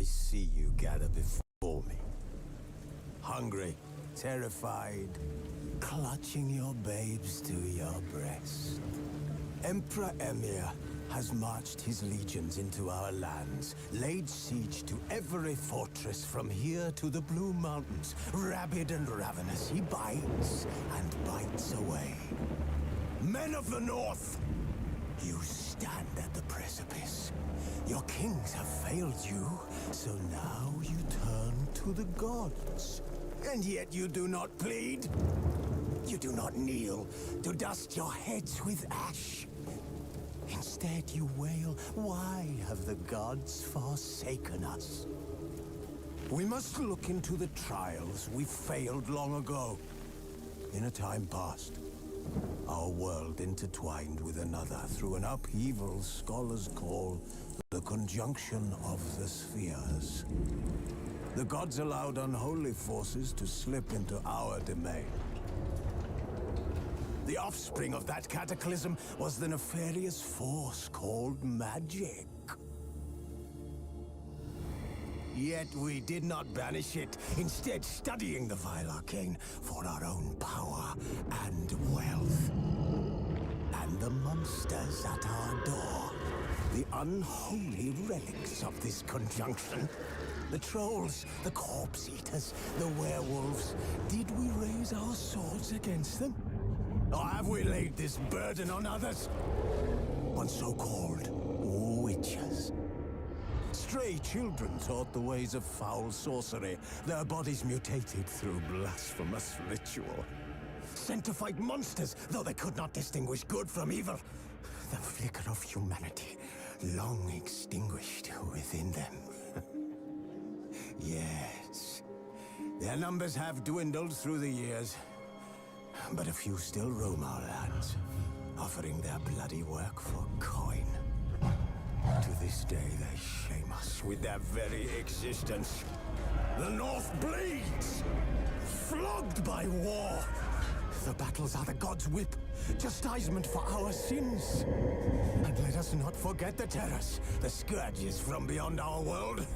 see you gather before me. Hungry, terrified, clutching your babes to your breast. Emperor Emhyr has marched his legions into our lands, laid siege to every fortress from here to the Blue Mountains. Rabid and ravenous, he bites and bites away. Men of the North, you stand at the precipice. Your kings have failed you, so now you turn to the gods. And yet you do not plead. You do not kneel to dust your heads with ash. Instead you wail, why have the gods forsaken us? We must look into the trials we failed long ago. In a time past, our world intertwined with another through an upheaval scholars call the conjunction of the spheres. The gods allowed unholy forces to slip into our domain. The offspring of that cataclysm was the nefarious force called magic. Yet we did not banish it, instead studying the vile arcane for our own power and wealth. And the monsters at our door, the unholy relics of this conjunction. The trolls, the corpse eaters, the werewolves. Did we raise our swords against them? Or have we laid this burden on others? On so-called witches. Stray children taught the ways of foul sorcery, their bodies mutated through blasphemous ritual. Sent to fight monsters, though they could not distinguish good from evil. The flicker of humanity, long extinguished within them. Yes, their numbers have dwindled through the years. But a few still roam our lands, offering their bloody work for coin. To this day, they shame us with their very existence. The North bleeds, flogged by war. The battles are the gods' whip, chastisement for our sins. And let us not forget the terrors, the scourges from beyond our world.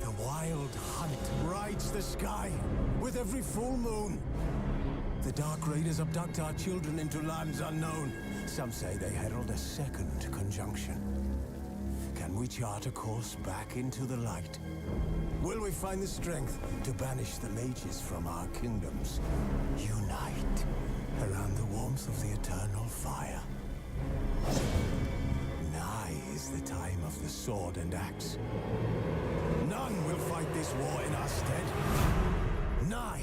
The wild hunt rides the sky with every full moon. The Dark Raiders abduct our children into lands unknown. Some say they herald a second conjunction. Can we chart a course back into the light? Will we find the strength to banish the mages from our kingdoms? Unite around the warmth of the eternal fire. Nigh is the time of the sword and axe. None will fight this war in our stead. Nigh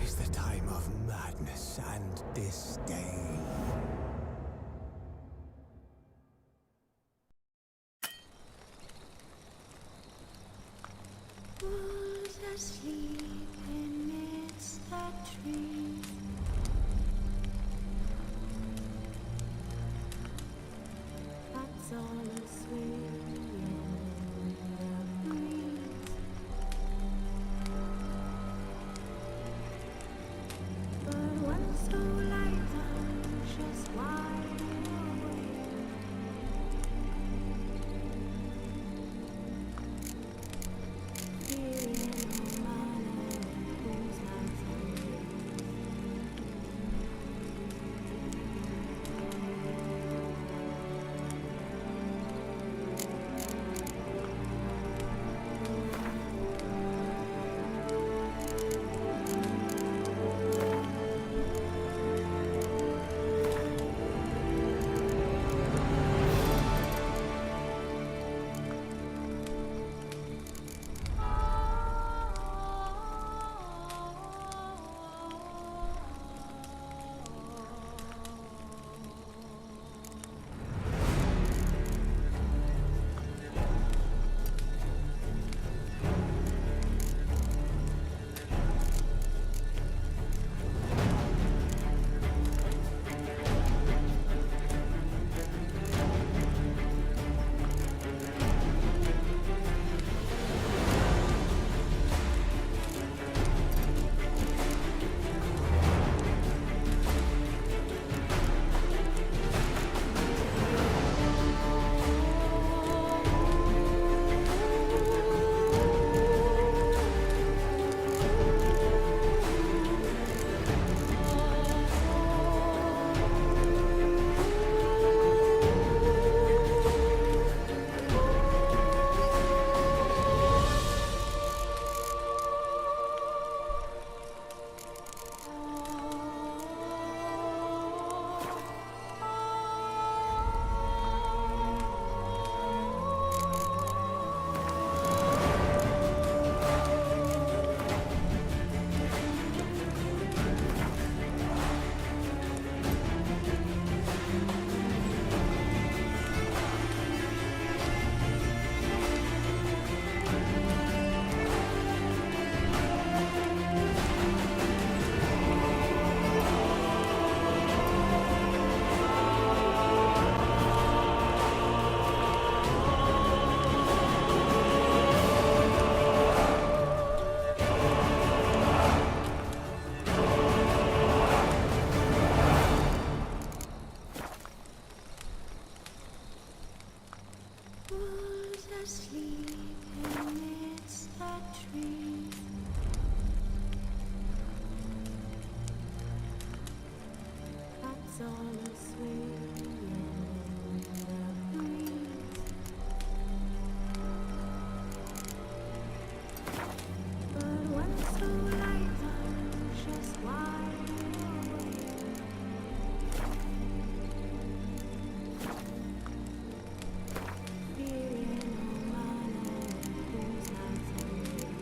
is the time of madness and disdain. Wolves asleep amidst the trees. That's all asleep in the breeze. But one so light just wide awake. Fearing no man who's not Fools asleep amidst the trees. That's all a swing in the breeze. But when so light, I'm just wide awake. Feeling no matter who's not awake.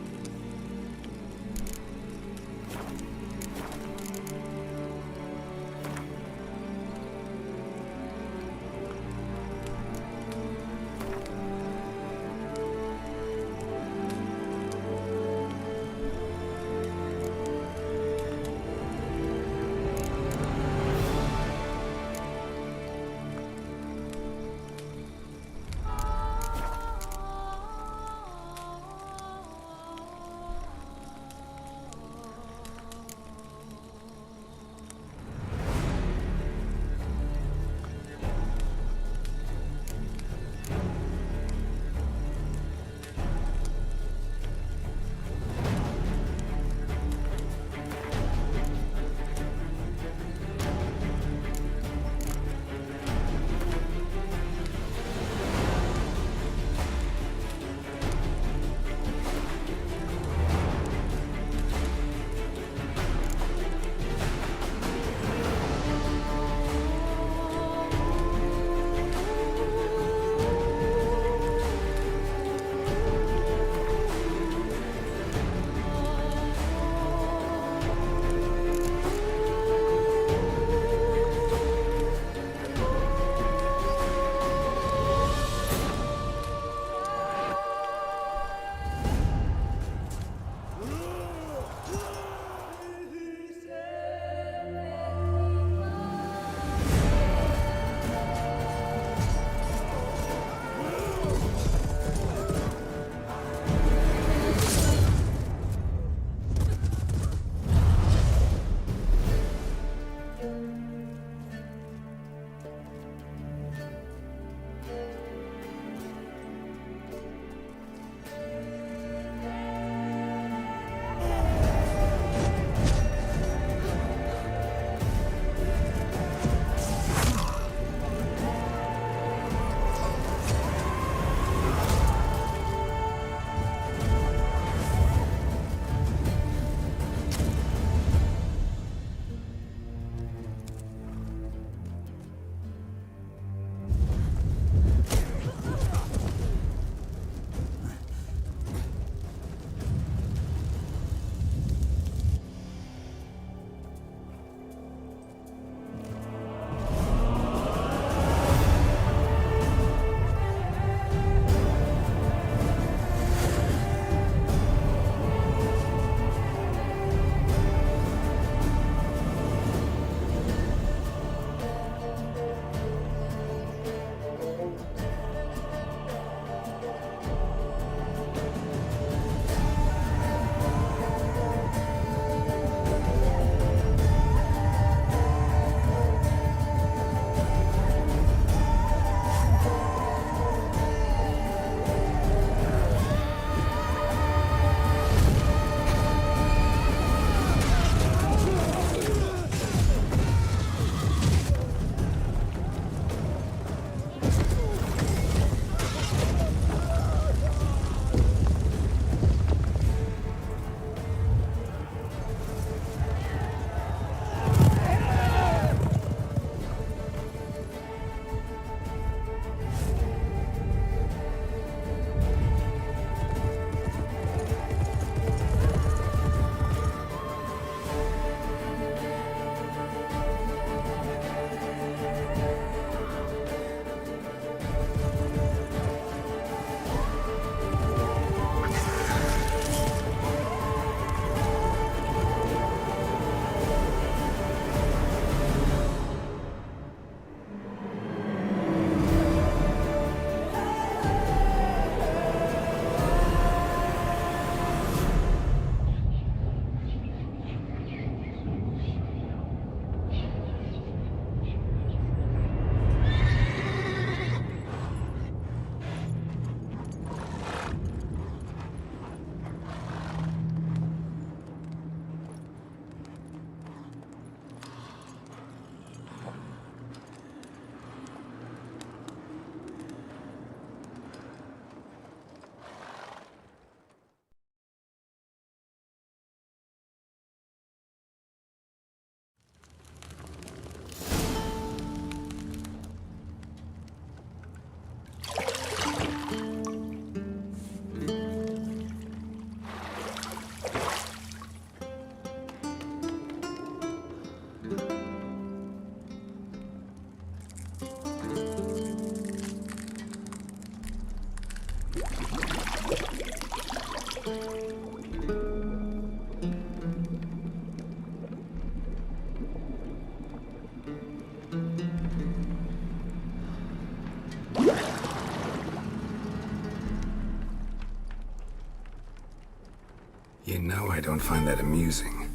You know I don't find that amusing.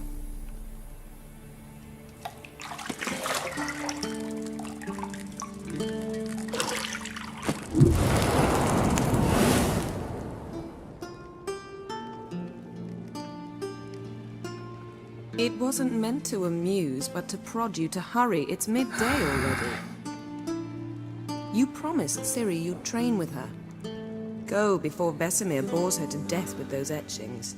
It wasn't meant to amuse, but to prod you to hurry. It's midday already. You promised Ciri you'd train with her. Go before Vesemir bores her to death with those etchings.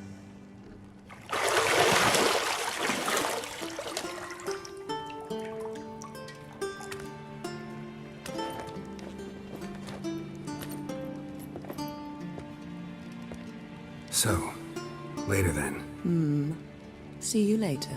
So, later then. See you later.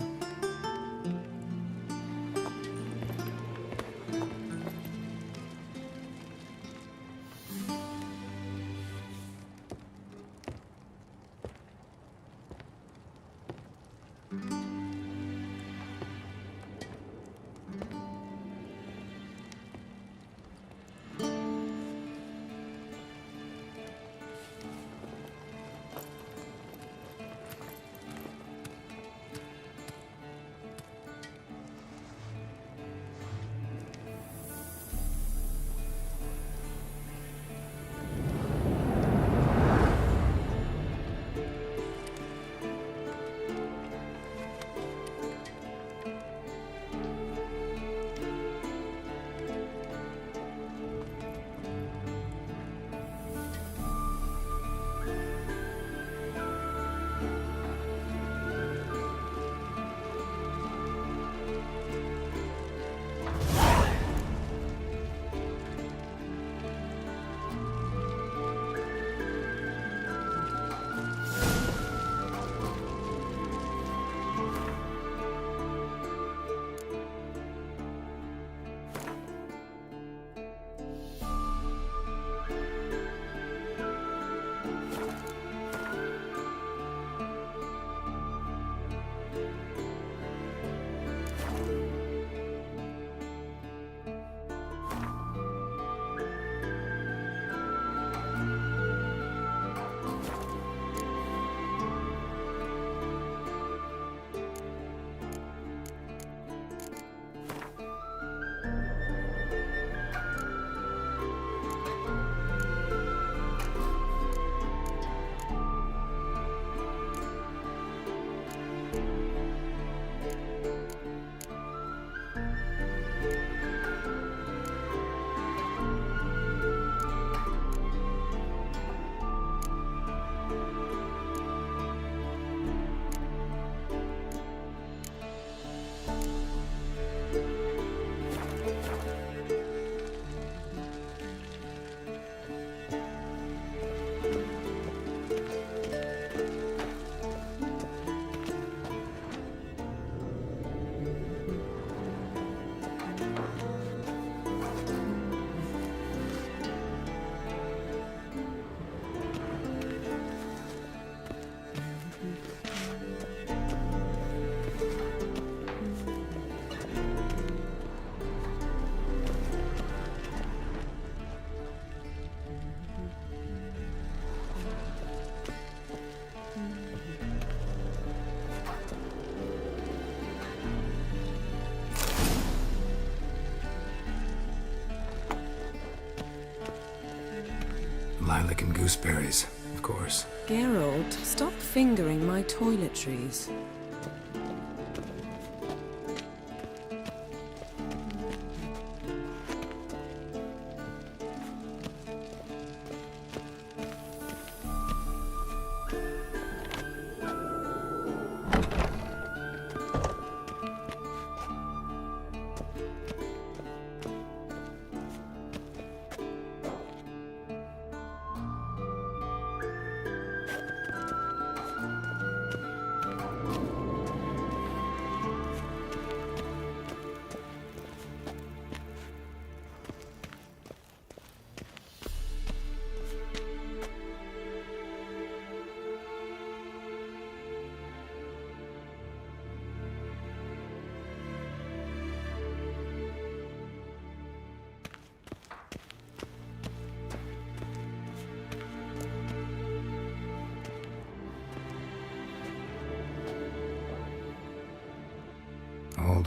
Lilac and gooseberries, of course. Geralt, stop fingering my toiletries.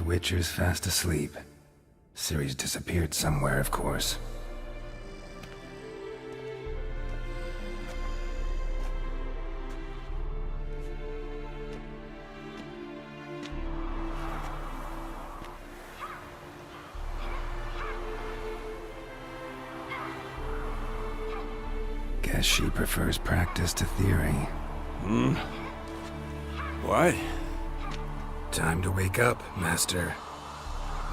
Witcher's fast asleep. Ciri's disappeared somewhere, of course. Guess she prefers practice to theory. What? Time to wake up, Master.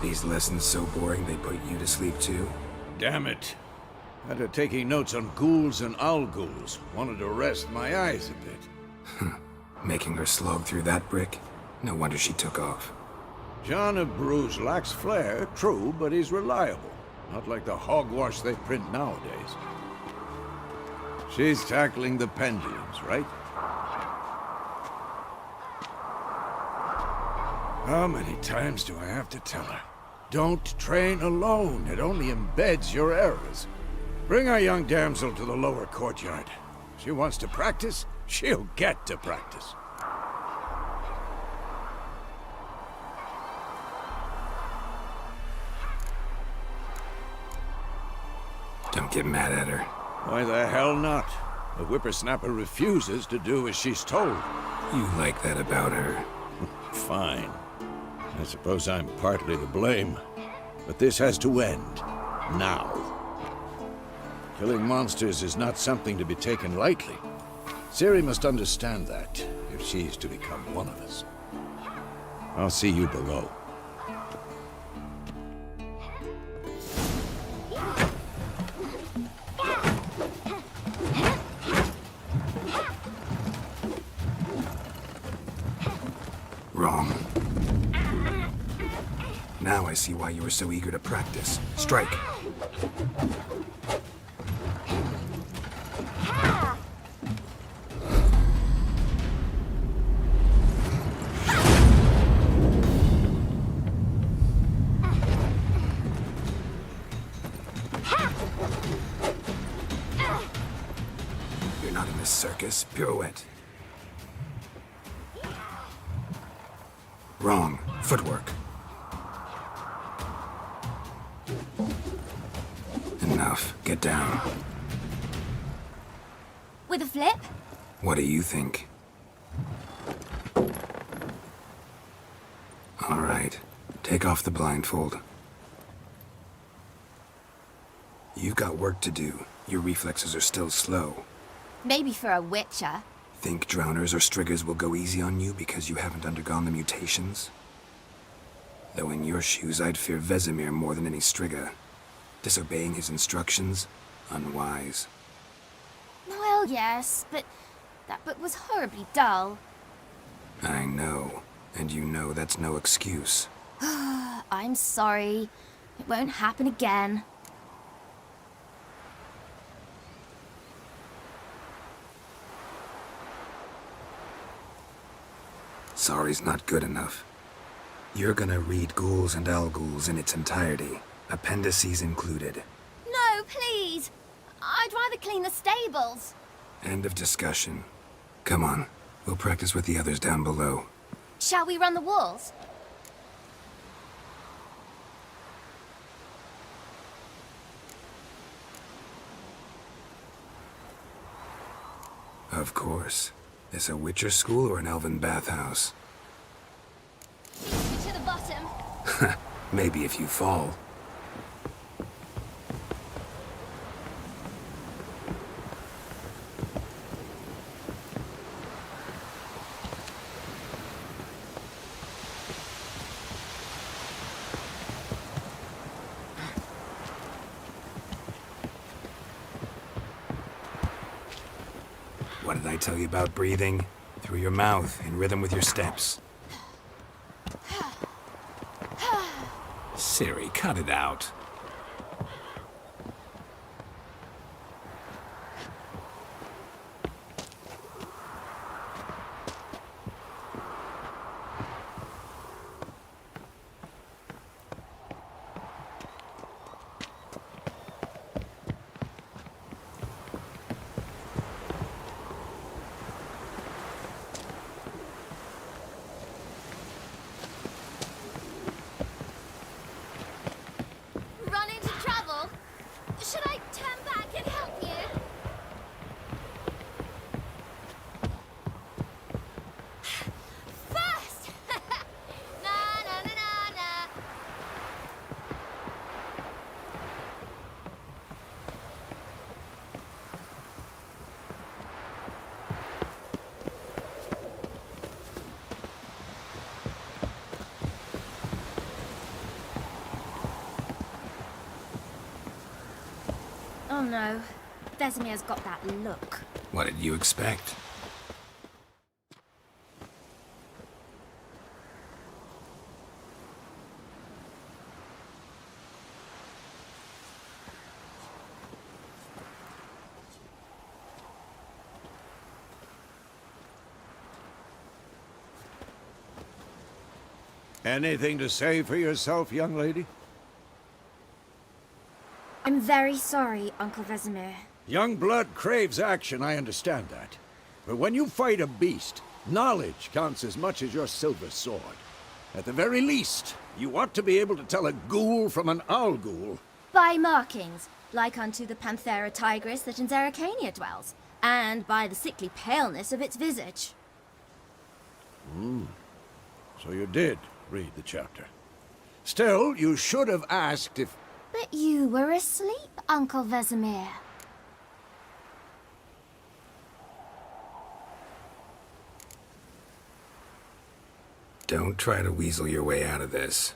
These lessons so boring they put you to sleep too? Damn it. After taking notes on ghouls and owl-ghouls, wanted to rest my eyes a bit. Making her slog through that brick? No wonder she took off. John of Bruges lacks flair, true, but he's reliable. Not like the hogwash they print nowadays. She's tackling the pendulums, right? How many times do I have to tell her? Don't train alone. It only embeds your errors. Bring our young damsel to the lower courtyard. She wants to practice, she'll get to practice. Don't get mad at her. Why the hell not? The whippersnapper refuses to do as she's told. You like that about her. Fine. I suppose I'm partly to blame. But this has to end. Now. Killing monsters is not something to be taken lightly. Ciri must understand that, if she's to become one of us. I'll see you below. Wrong. Now I see why you were so eager to practice. Strike. You're not in this circus. Pirouette. Wrong. Footwork. Enough. Get down. With a flip? What do you think? All right. Take off the blindfold. You've got work to do. Your reflexes are still slow. Maybe for a witcher. Think drowners or striggers will go easy on you because you haven't undergone the mutations? Though in your shoes, I'd fear Vesemir more than any strigger. Disobeying his instructions? Unwise. Well, yes, but that book was horribly dull. I know. And you know that's no excuse. I'm sorry. It won't happen again. Sorry's not good enough. You're gonna read Ghouls and Owl-Ghouls in its entirety, appendices included. No, please! I'd rather clean the stables. End of discussion. Come on, we'll practice with the others down below. Shall we run the walls? Of course. This a Witcher school or an elven bathhouse? To the bottom. Maybe if you fall. What did I tell you about breathing? Through your mouth, in rhythm with your steps. Ciri, cut it out. no. Vesemir's got that look. What did you expect? Anything to say for yourself, young lady? I'm very sorry, Uncle Vesemir. Young blood craves action, I understand that. But when you fight a beast, knowledge counts as much as your silver sword. At the very least, you ought to be able to tell a ghoul from an owl ghoul. By markings, like unto the Panthera tigris that in Zerrikania dwells, and by the sickly paleness of its visage. So you did read the chapter. Still, you should have asked if... But you were asleep, Uncle Vesemir. Don't try to weasel your way out of this.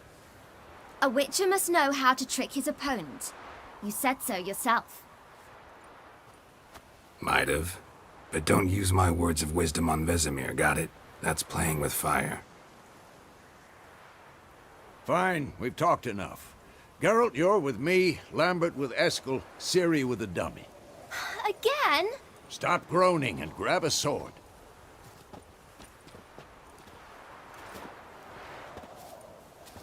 A witcher must know how to trick his opponent. You said so yourself. Might have. But don't use my words of wisdom on Vesemir, got it? That's playing with fire. Fine, we've talked enough. Geralt, you're with me, Lambert with Eskel, Ciri with the dummy. Again? Stop groaning and grab a sword.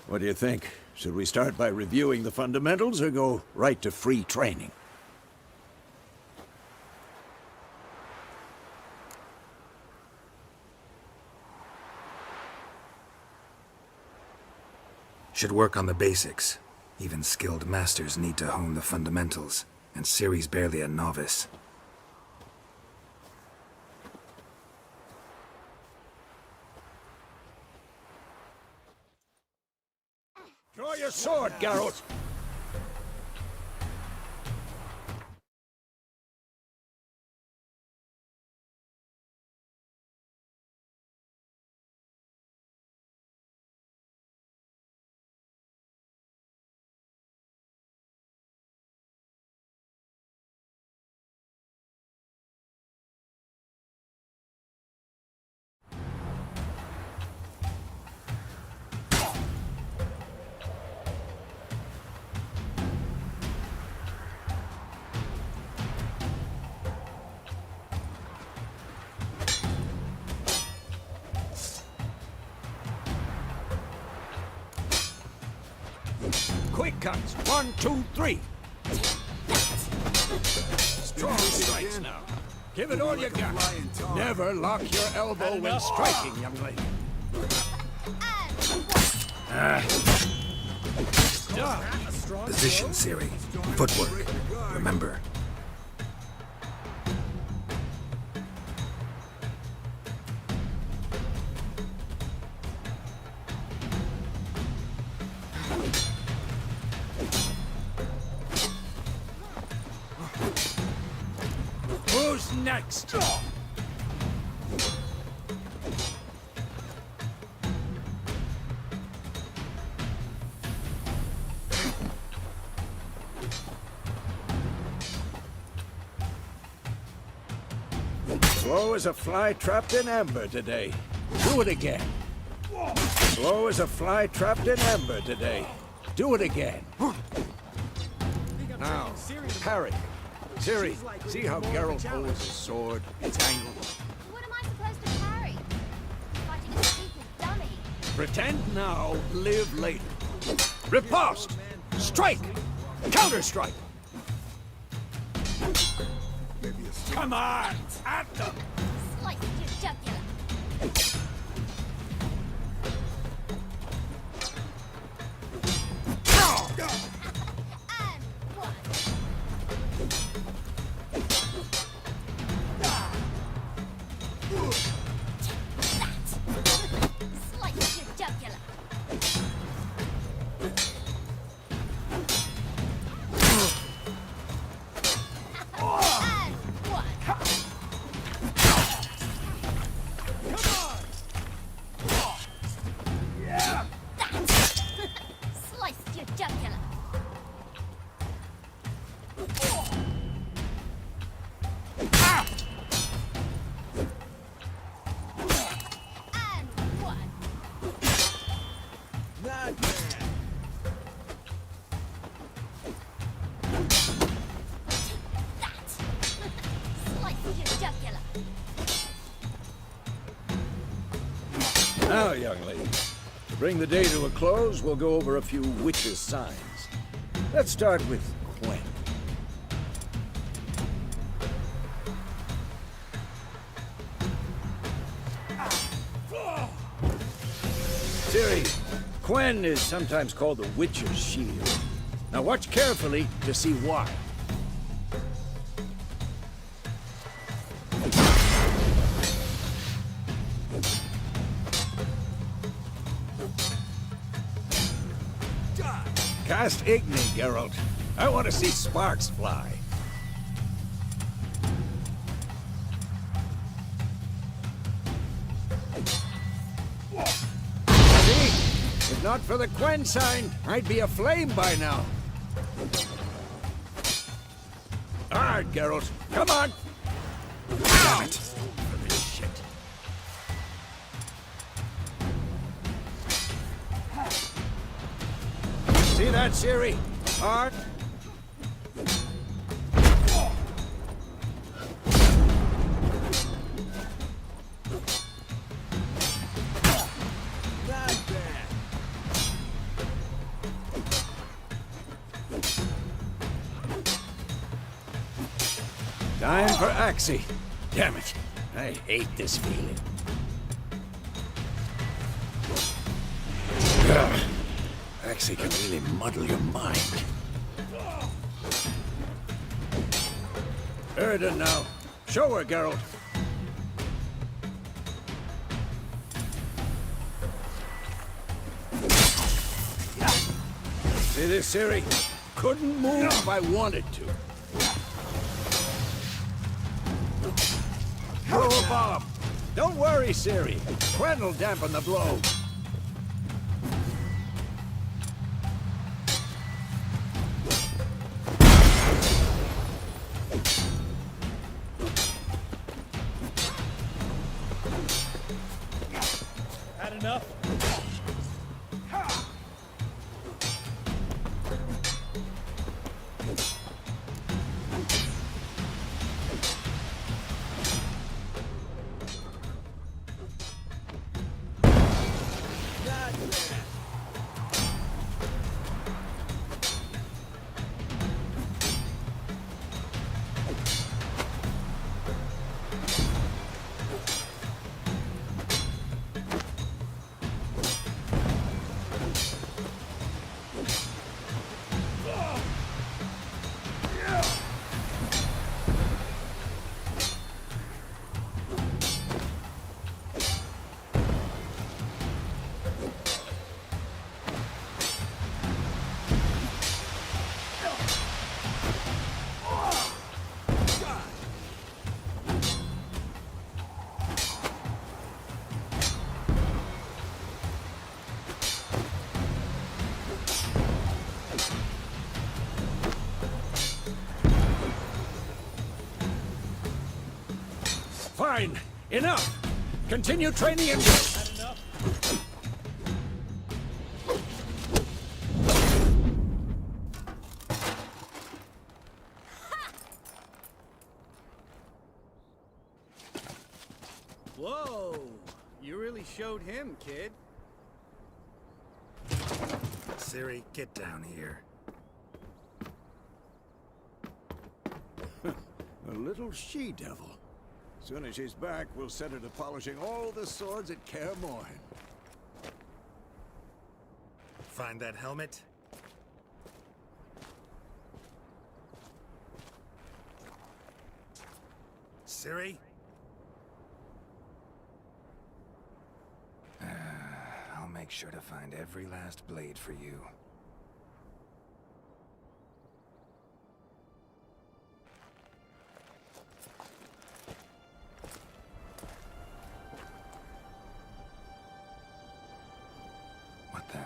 What do you think? Should we start by reviewing the fundamentals or go right to free training? Should work on the basics. Even skilled masters need to hone the fundamentals, and Ciri's barely a novice. Draw your sword, Geralt! Quick cuts. 1, 2, 3. Strong strikes now. Give it all you got. Never lock your elbow when striking, young lady. Position, Ciri. Footwork. Remember. Who's next? Slow as a fly trapped in amber today. Do it again. Slow as a fly trapped in amber today. Do it again. Now, parry. Ciri, see how Geralt holds his sword? It's angled. What am I supposed to parry? Fighting a stupid dummy. Pretend now, live later. Riposte! Strike! Counter-strike! Come on! At them! Slice your jugular. And one. Slice your jugular. And one. Jugular. Now, young lady, to bring the day to a close, we'll go over a few witches' signs. Let's start with Quen. Ciri, Quen is sometimes called the Witcher's Shield. Now watch carefully to see why. Cast Igni, Geralt. I want to see sparks fly. See? If not for the Quen sign, I'd be aflame by now. Hard, Geralt. Come on! Damn it! For this shit. See that, Ciri? Hard. Not bad. Time for Axii. Damn it. I hate this feeling. Ugh. Axii can really muddle your mind. Erden now. Show her, Geralt. See this, Ciri? Couldn't move if I wanted to. Throw a bomb. Don't worry, Ciri. Quen will dampen the blow. Had enough? Fine. Enough. Continue training and... Had enough? Whoa! You really showed him, kid. Ciri, get down here. A little she-devil. Soon as she's back, we'll set her to polishing all the swords at Kaer Morhen. Find that helmet? Ciri? I'll make sure to find every last blade for you. What the?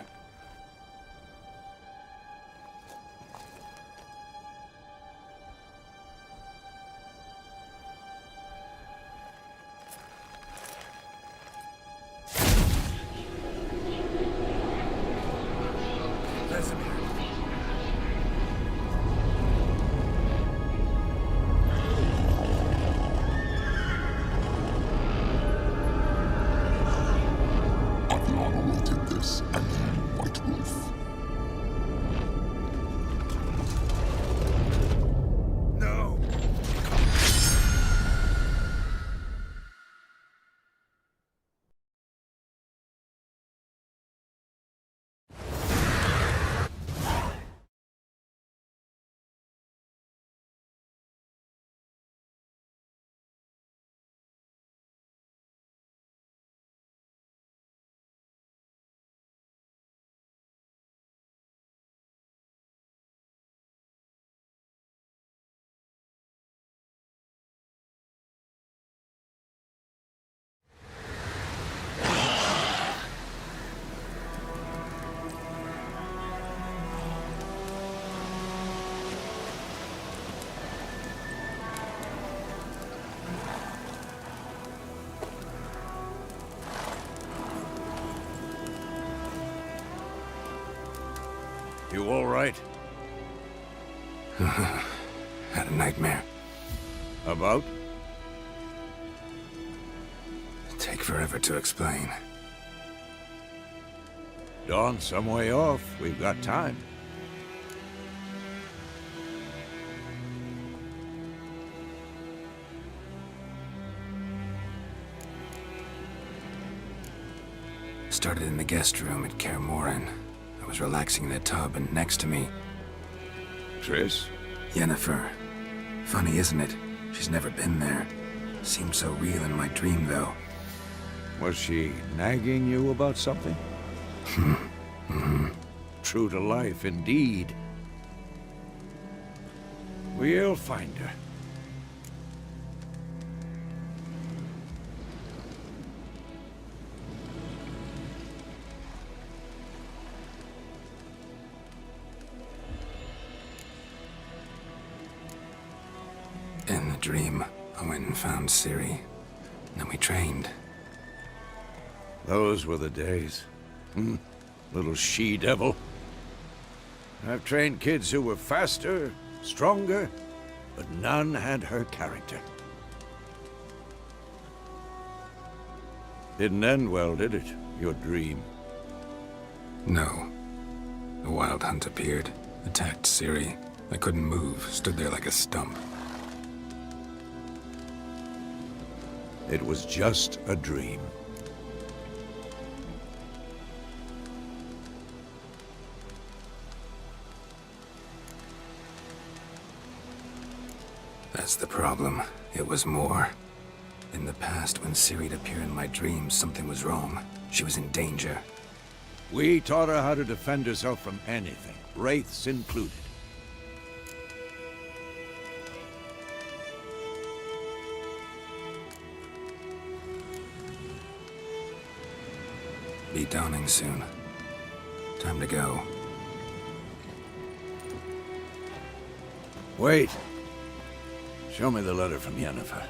You all right? Had a nightmare. About? Take forever to explain. Dawn's some way off. We've got time. Started in the guest room at Kaer Morhen. I was relaxing in the tub, and next to me, Triss? Yennefer. Funny, isn't it? She's never been there. Seemed so real in my dream, though. Was she nagging you about something? True to life, indeed. We'll find her. In the dream, I went and found Ciri. Then we trained. Those were the days. Little she-devil. I've trained kids who were faster, stronger, but none had her character. Didn't end well, did it? Your dream? No. A wild hunt appeared, attacked Ciri. I couldn't move, stood there like a stump. It was just a dream. That's the problem. It was more. In the past, when Ciri'd appear in my dreams, something was wrong. She was in danger. We taught her how to defend herself from anything, wraiths included. Be dawning soon. Time to go. Wait. Show me the letter from Yennefer.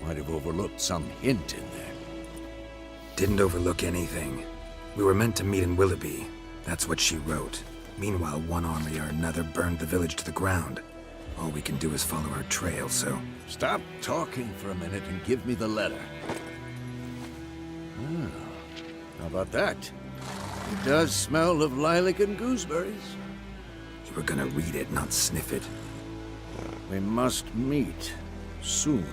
Might have overlooked some hint in there. Didn't overlook anything. We were meant to meet in Willoughby. That's what she wrote. Meanwhile, one army or another burned the village to the ground. All we can do is follow her trail, so... Stop talking for a minute and give me the letter. How about that? It does smell of lilac and gooseberries. You were gonna read it, not sniff it. We must meet. Soon.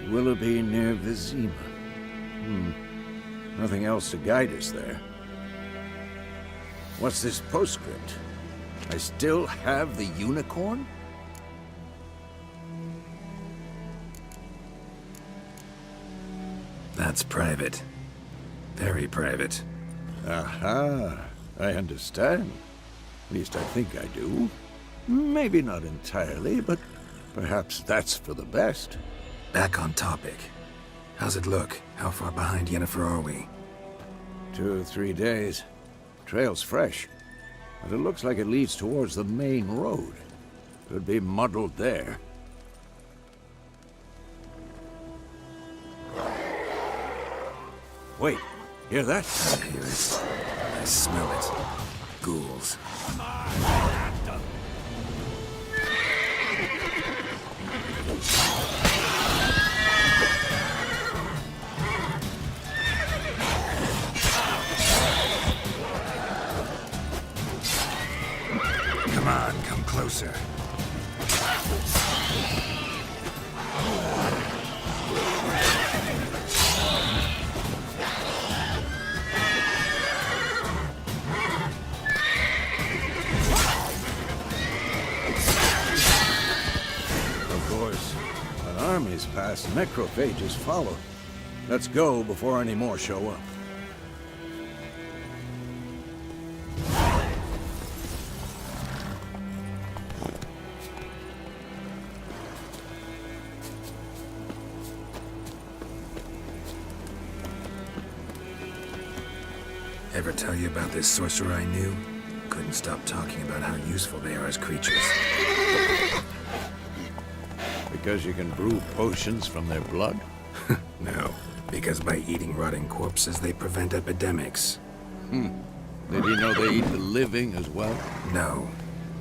Willoughby near Vizima. Nothing else to guide us there. What's this postscript? I still have the unicorn? That's private. Very private. Aha, I understand. At least I think I do. Maybe not entirely, but perhaps that's for the best. Back on topic. How's it look? How far behind Yennefer are we? 2 or 3 days. Trail's fresh, but it looks like it leads towards the main road. Could be muddled there. Wait, hear that? I hear it. I smell it. Ghouls. Come on, come closer. Of course. When armies pass, necrophages follow. Let's go before any more show up. Ever tell you about this sorcerer I knew? Couldn't stop talking about how useful they are as creatures. Because you can brew potions from their blood? No, because by eating rotting corpses, they prevent epidemics. Did he know they eat the living as well? No.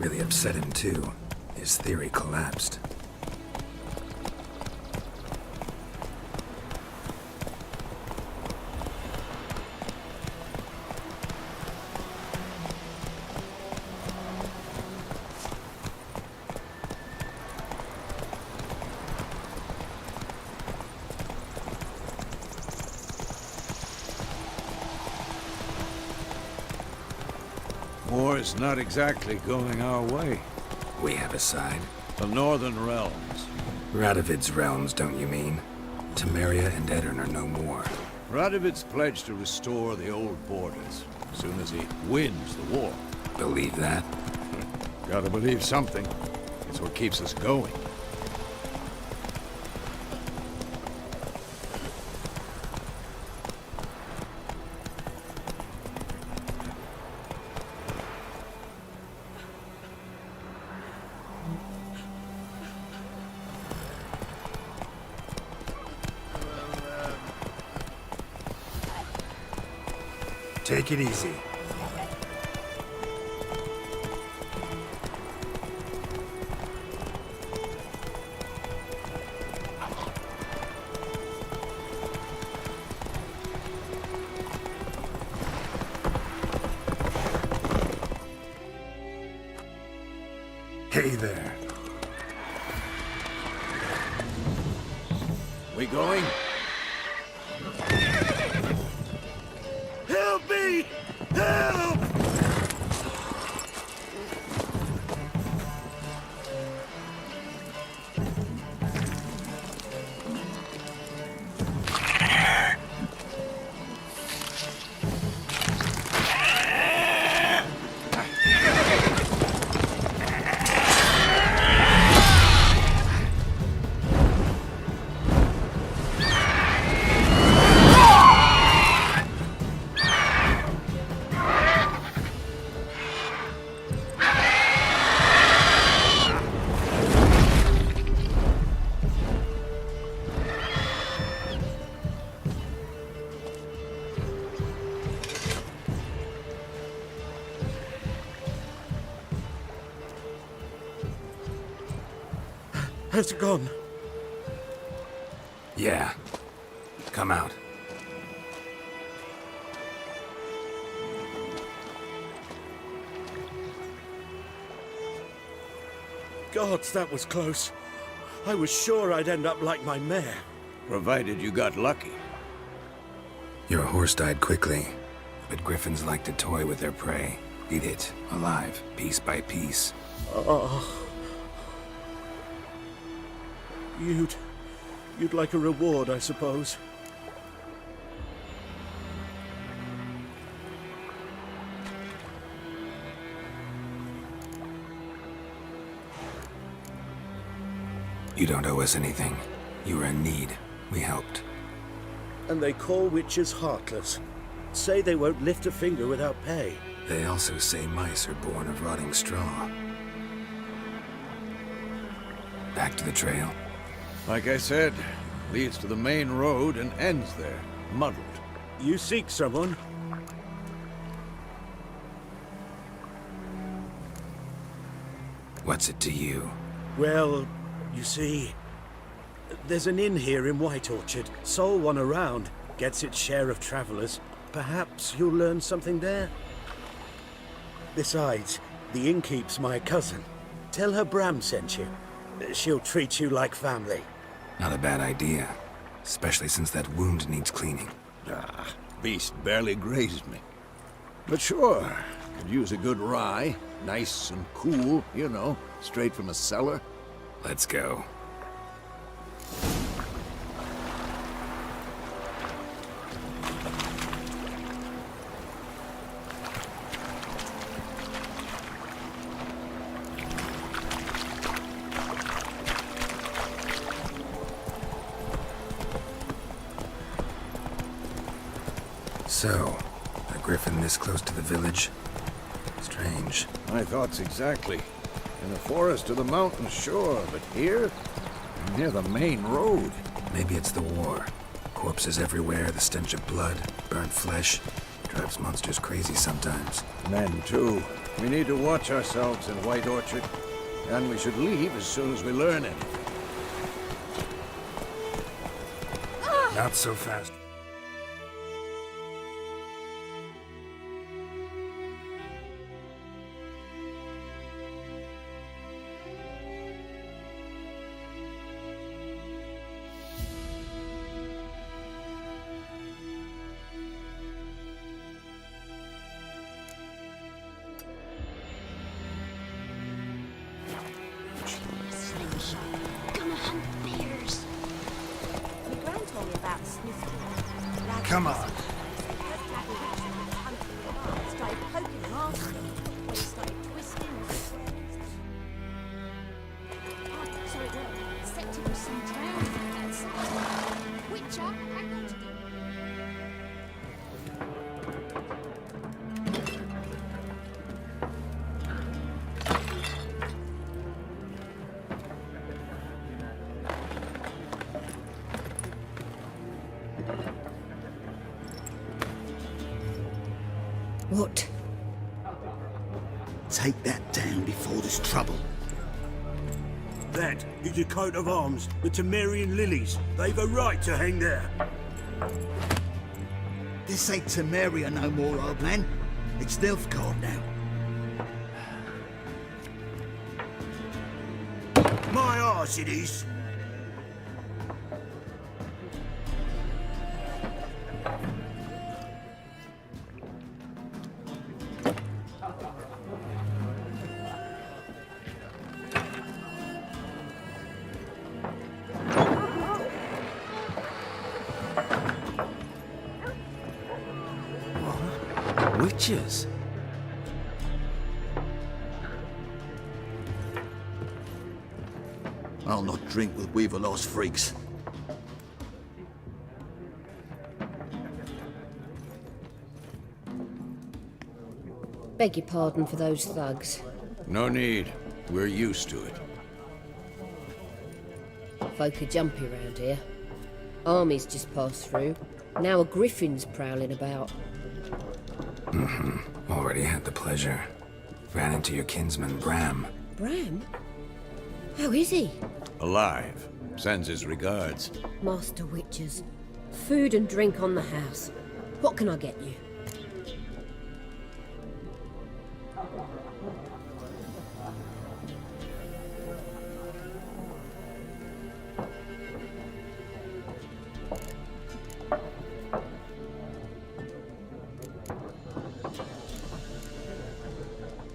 Really upset him, too. His theory collapsed. War's not exactly going our way. We have a side. The Northern Realms. Radovid's realms, don't you mean? Temeria and Edirn are no more. Radovid's pledged to restore the old borders as soon as he wins the war. Believe that? Gotta believe something. It's what keeps us going. Take it easy. Hey there. We going? Help me! Help! Has it gone? Yeah. Come out. Gods, that was close. I was sure I'd end up like my mare. Provided you got lucky. Your horse died quickly, but griffins like to toy with their prey. Eat it, alive, piece by piece. Oh. You'd like a reward, I suppose. You don't owe us anything. You were in need. We helped. And they call witches heartless. Say they won't lift a finger without pay. They also say mice are born of rotting straw. Back to the trail. Like I said, leads to the main road and ends there, muddled. You seek someone? What's it to you? Well, you see, there's an inn here in White Orchard. Sole one around. Gets its share of travelers. Perhaps you'll learn something there? Besides, the innkeep's my cousin. Tell her Bram sent you. She'll treat you like family. Not a bad idea. Especially since that wound needs cleaning. Beast barely grazed me. But sure, could use a good rye. Nice and cool, you know, straight from a cellar. Let's go. So, a griffin this close to the village? Strange. My thoughts exactly. In the forest or the mountains, sure, but here? Near the main road. Maybe it's the war. Corpses everywhere, the stench of blood, burnt flesh. Drives monsters crazy sometimes. Men, too. We need to watch ourselves in White Orchard. And we should leave as soon as we learn anything. Not so fast. Gonna hunt bears. My gran told me about Smith. Come on. Started poking them after them. When he started twisting and swearing. Oh, sorry, well, except it was some drowning outside. Witcher, hang on to them. What? Take that down before there's trouble. That is a coat of arms, the Temerian lilies. They've a right to hang there. This ain't Temeria no more, old man. It's Nilfgaard now. My arse it is. Witches? I'll not drink with Weaverlost freaks. Beg your pardon for those thugs. No need. We're used to it. Folk are jumpy around here. Armies just passed through. Now a griffin's prowling about. Already had the pleasure. Ran into your kinsman, Bram. Bram? How is he? Alive. Sends his regards. Master Witchers. Food and drink on the house. What can I get you?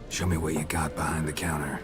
Show me what you got behind the counter.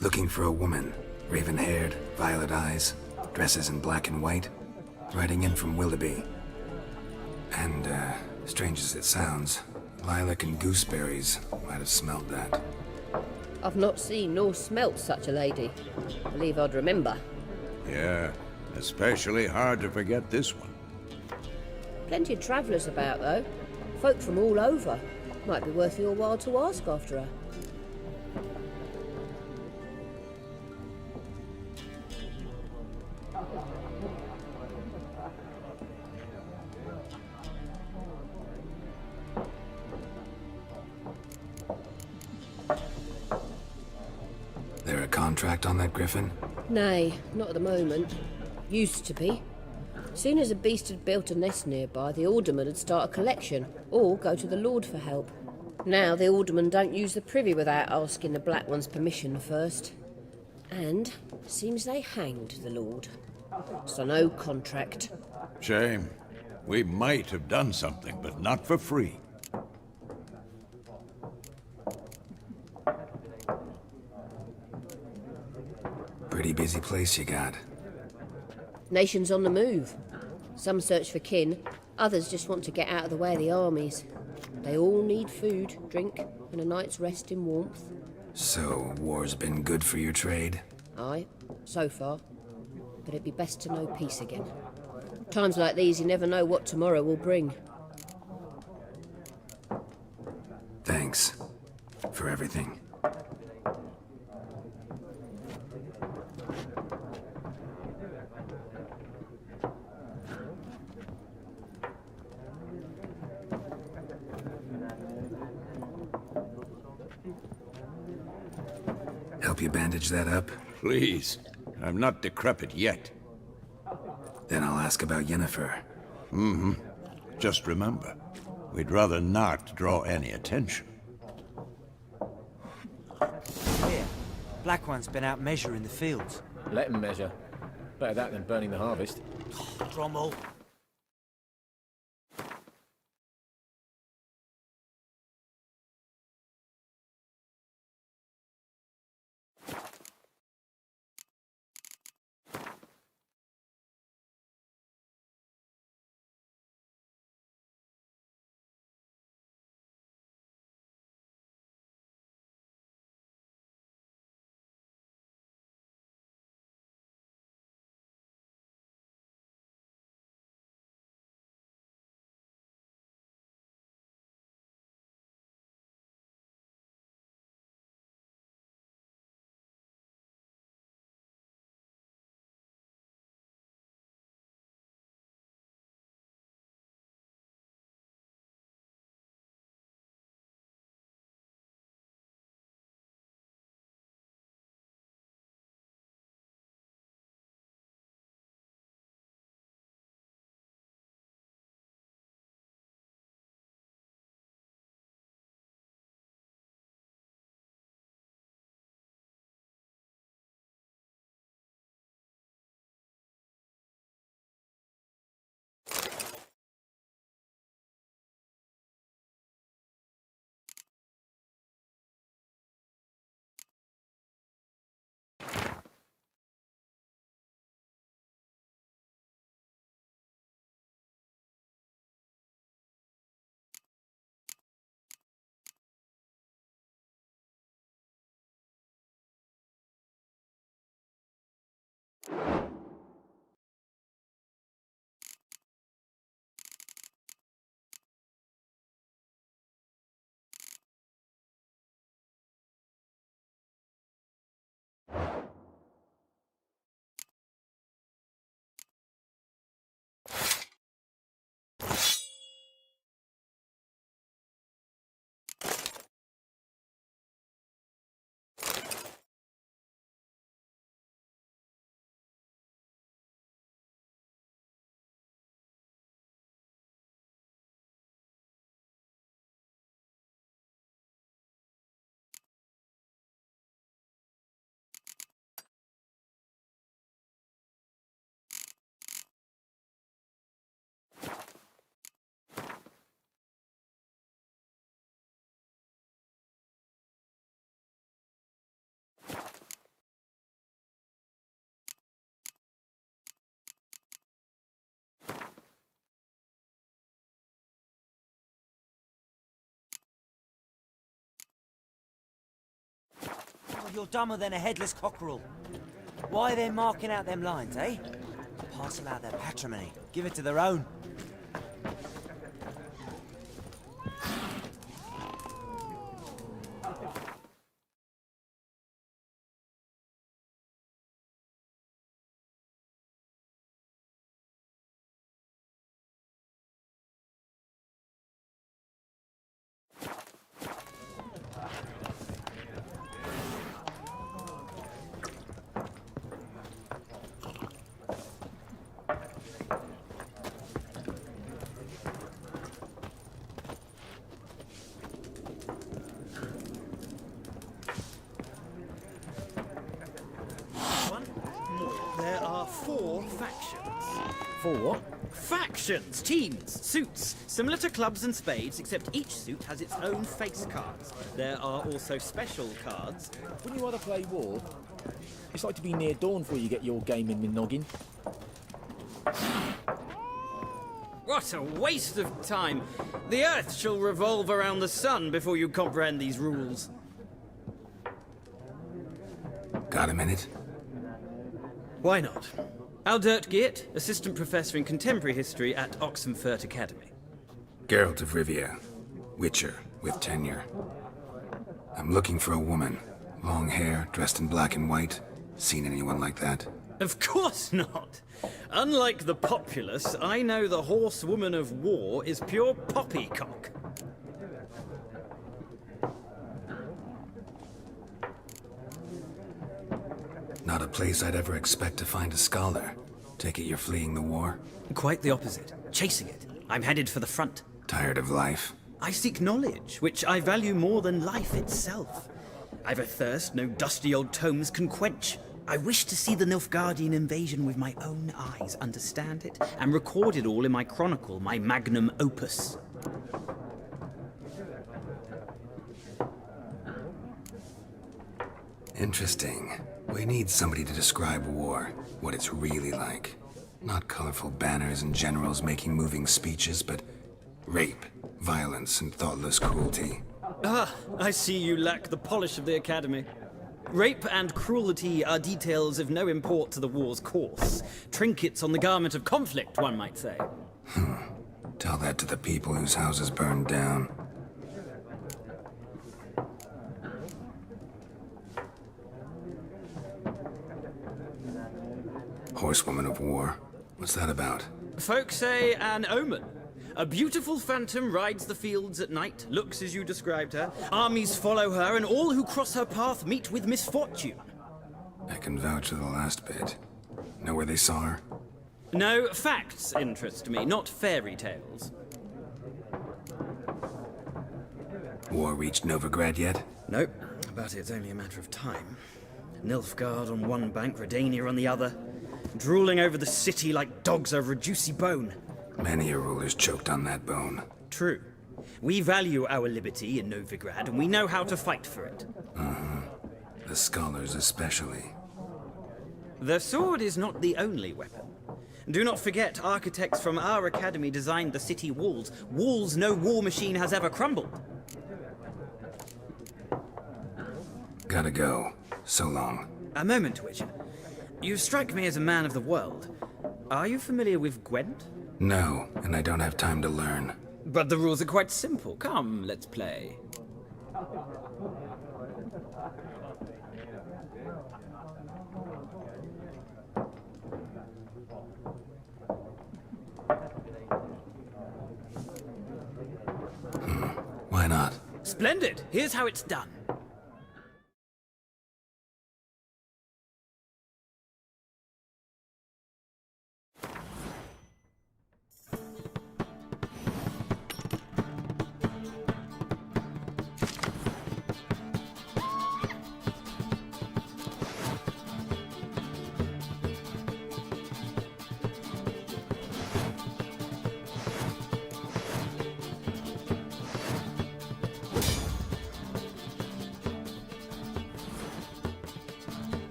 Looking for a woman. Raven-haired, violet eyes, dresses in black and white. Riding in from Willoughby. And, strange as it sounds, lilac and gooseberries might have smelled that. I've not seen nor smelt such a lady. Believe I'd remember. Yeah, especially hard to forget this one. Plenty of travellers about, though. Folk from all over. Might be worth your while to ask after her. There a contract on that griffin? Nay, not at the moment. Used to be. Soon as a beast had built a nest nearby, the alderman would start a collection, or go to the Lord for help. Now the aldermen don't use the privy without asking the Black One's permission first. And seems they hanged the Lord. So no contract. Shame. We might have done something, but not for free. Pretty busy place you got. Nations on the move. Some search for kin, others just want to get out of the way of the armies. They all need food, drink, and a night's rest in warmth. So, war's been good for your trade? Aye, so far. But it'd be best to know peace again. Times like these, you never know what tomorrow will bring. Thanks. For everything. Help you bandage that up? Please. I'm not decrepit yet. Then I'll ask about Yennefer. Mm-hmm. Just remember, we'd rather not draw any attention. Here, Black One's been out measuring the fields. Let him measure. Better that than burning the harvest. Drommel. Oh, you're dumber than a headless cockerel. Why are they marking out them lines, eh? Parcel out their patrimony. Give it to their own. what? Factions, teams, suits, similar to clubs and spades, except each suit has its own face cards. There are also special cards. Wouldn't you rather play war? It's like to be near dawn before you get your game in the noggin. What a waste of time! The Earth shall revolve around the sun before you comprehend these rules. Got a minute? Why not? Aldert Geert, Assistant Professor in Contemporary History at Oxenfurt Academy. Geralt of Rivia, Witcher, with tenure. I'm looking for a woman. Long hair, dressed in black and white. Seen anyone like that? Of course not! Unlike the populace, I know the horsewoman of war is pure poppycock. Not a place I'd ever expect to find a scholar. Take it you're fleeing the war? Quite the opposite. Chasing it. I'm headed for the front. Tired of life? I seek knowledge, which I value more than life itself. I've a thirst no dusty old tomes can quench. I wish to see the Nilfgaardian invasion with my own eyes, understand it, and record it all in my chronicle, my magnum opus. Interesting. We need somebody to describe war, what it's really like. Not colorful banners and generals making moving speeches, but rape, violence, and thoughtless cruelty. Ah, I see you lack the polish of the Academy. Rape and cruelty are details of no import to the war's course. Trinkets on the garment of conflict, one might say. Tell that to the people whose houses burned down. Horsewoman of War. What's that about? Folk say an omen. A beautiful phantom rides the fields at night, looks as you described her. Armies follow her, and all who cross her path meet with misfortune. I can vouch for the last bit. Know where they saw her? No, facts interest me, not fairy tales. War reached Novigrad yet? Nope, but it's only a matter of time. Nilfgaard on one bank, Redania on the other. Drooling over the city like dogs over a juicy bone. Many a ruler's choked on that bone. True. We value our liberty in Novigrad, and we know how to fight for it. The scholars especially. The sword is not the only weapon. Do not forget, architects from our academy designed the city walls. Walls no war machine has ever crumbled. Gotta go. So long. A moment, Witcher. You strike me as a man of the world. Are you familiar with Gwent? No, and I don't have time to learn. But the rules are quite simple. Come, let's play. Why not? Splendid! Here's how it's done.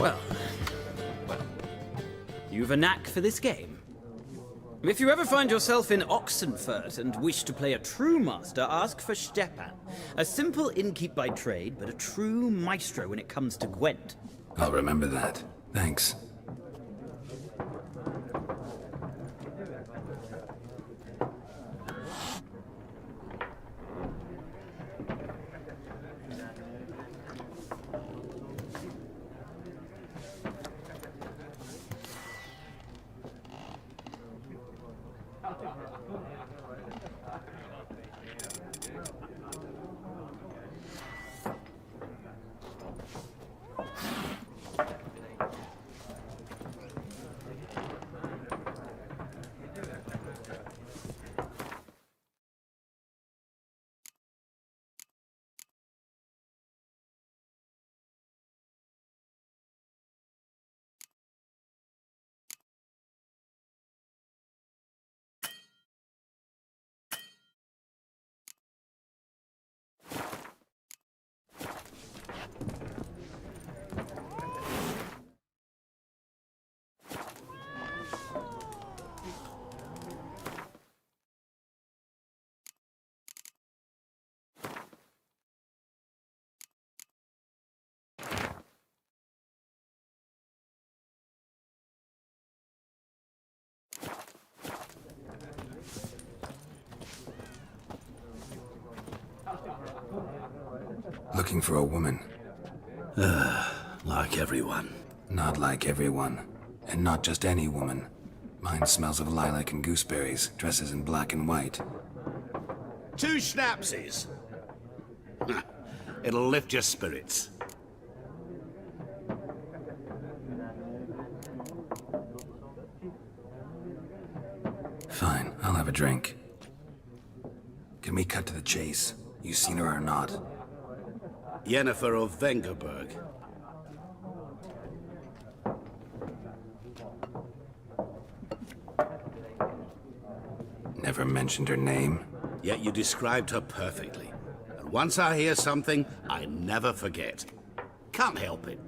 Well, you've a knack for this game. If you ever find yourself in Oxenfurt and wish to play a true master, ask for Stepan. A simple innkeep by trade, but a true maestro when it comes to Gwent. I'll remember that. Thanks. Looking for a woman. Like everyone. Not like everyone. And not just any woman. Mine smells of lilac and gooseberries, dresses in black and white. 2 schnapsies. It'll lift your spirits. Fine, I'll have a drink. Can we cut to the chase? You seen her or not? Yennefer of Vengerberg. Never mentioned her name? Yet you described her perfectly. And once I hear something, I never forget. Can't help it.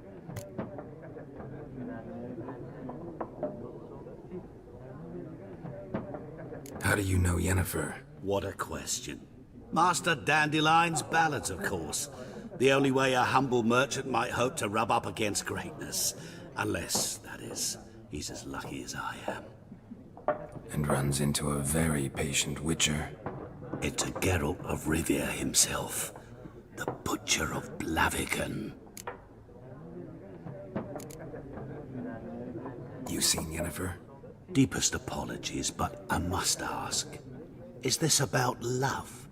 How do you know Yennefer? What a question. Master Dandelion's ballads, of course. The only way a humble merchant might hope to rub up against greatness. Unless, that is, he's as lucky as I am. And runs into a very patient witcher. It's a Geralt of Rivia himself. The Butcher of Blaviken. You seen Yennefer? Deepest apologies, but I must ask. Is this about love?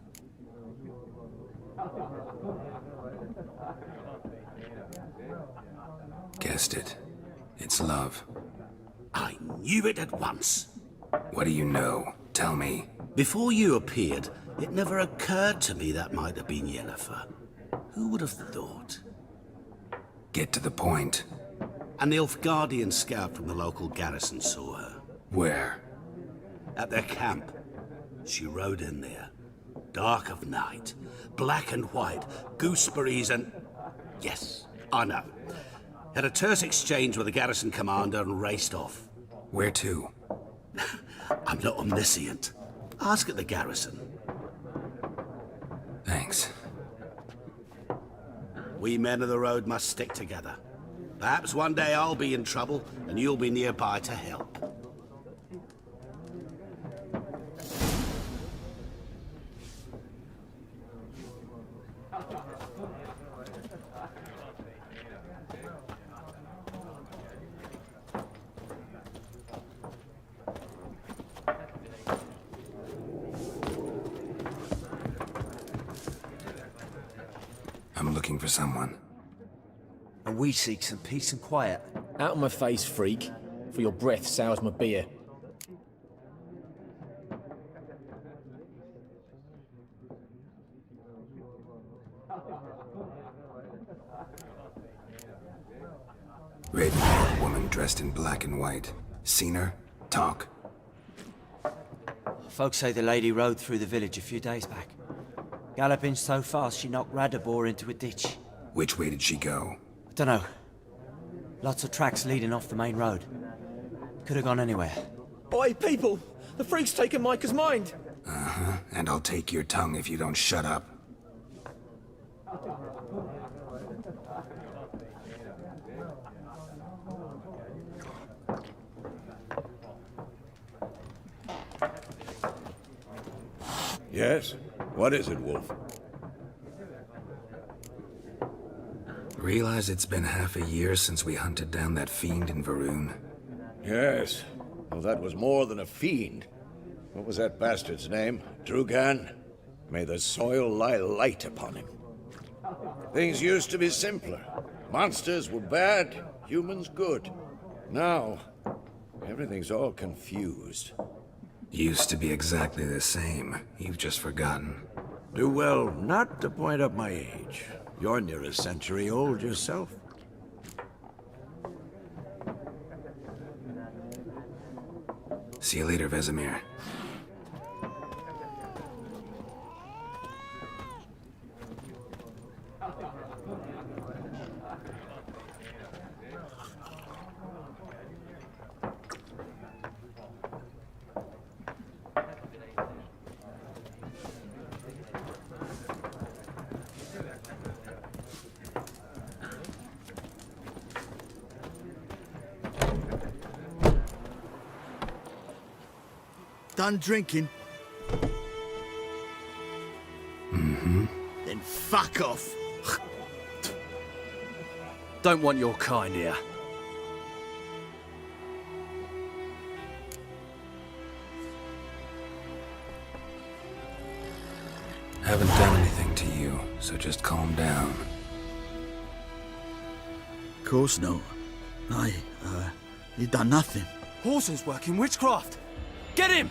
Guessed it. It's love. I knew it at once. What do you know? Tell me. Before you appeared, it never occurred to me that might have been Yennefer. Who would have thought? Get to the point. An Nilfgaardian scout from the local garrison saw her. Where? At their camp. She rode in there. Dark of night. Black and white. Gooseberries and... Yes, I know. Had a terse exchange with the garrison commander and raced off. Where to? I'm not omniscient. Ask at the garrison. Thanks. We men of the road must stick together. Perhaps one day I'll be in trouble and you'll be nearby to help. I'm looking for someone. And we seek some peace and quiet. Out of my face, freak. For your breath sours my beer. Red-haired woman dressed in black and white. Seen her? Talk. Folks say the lady rode through the village a few days back. Galloping so fast she knocked Radabor into a ditch. Which way did she go? Dunno. Lots of tracks leading off the main road. Could have gone anywhere. Oi, people! The freak's taken Micah's mind! Uh-huh, and I'll take your tongue if you don't shut up. Yes? What is it, Wolf? Realize it's been half a year since we hunted down that fiend in Varun? Yes. Well, that was more than a fiend. What was that bastard's name? Drugan? May the soil lie light upon him. Things used to be simpler. Monsters were bad, humans good. Now, everything's all confused. Used to be exactly the same. You've just forgotten. Do well not to point up my age. You're near a century old yourself. See you later, Vesemir. Done drinking? Mm-hmm. Then fuck off. Don't want your kind here. Haven't done anything to you, so just calm down. Of course not. You done nothing. Horses working witchcraft. Get him!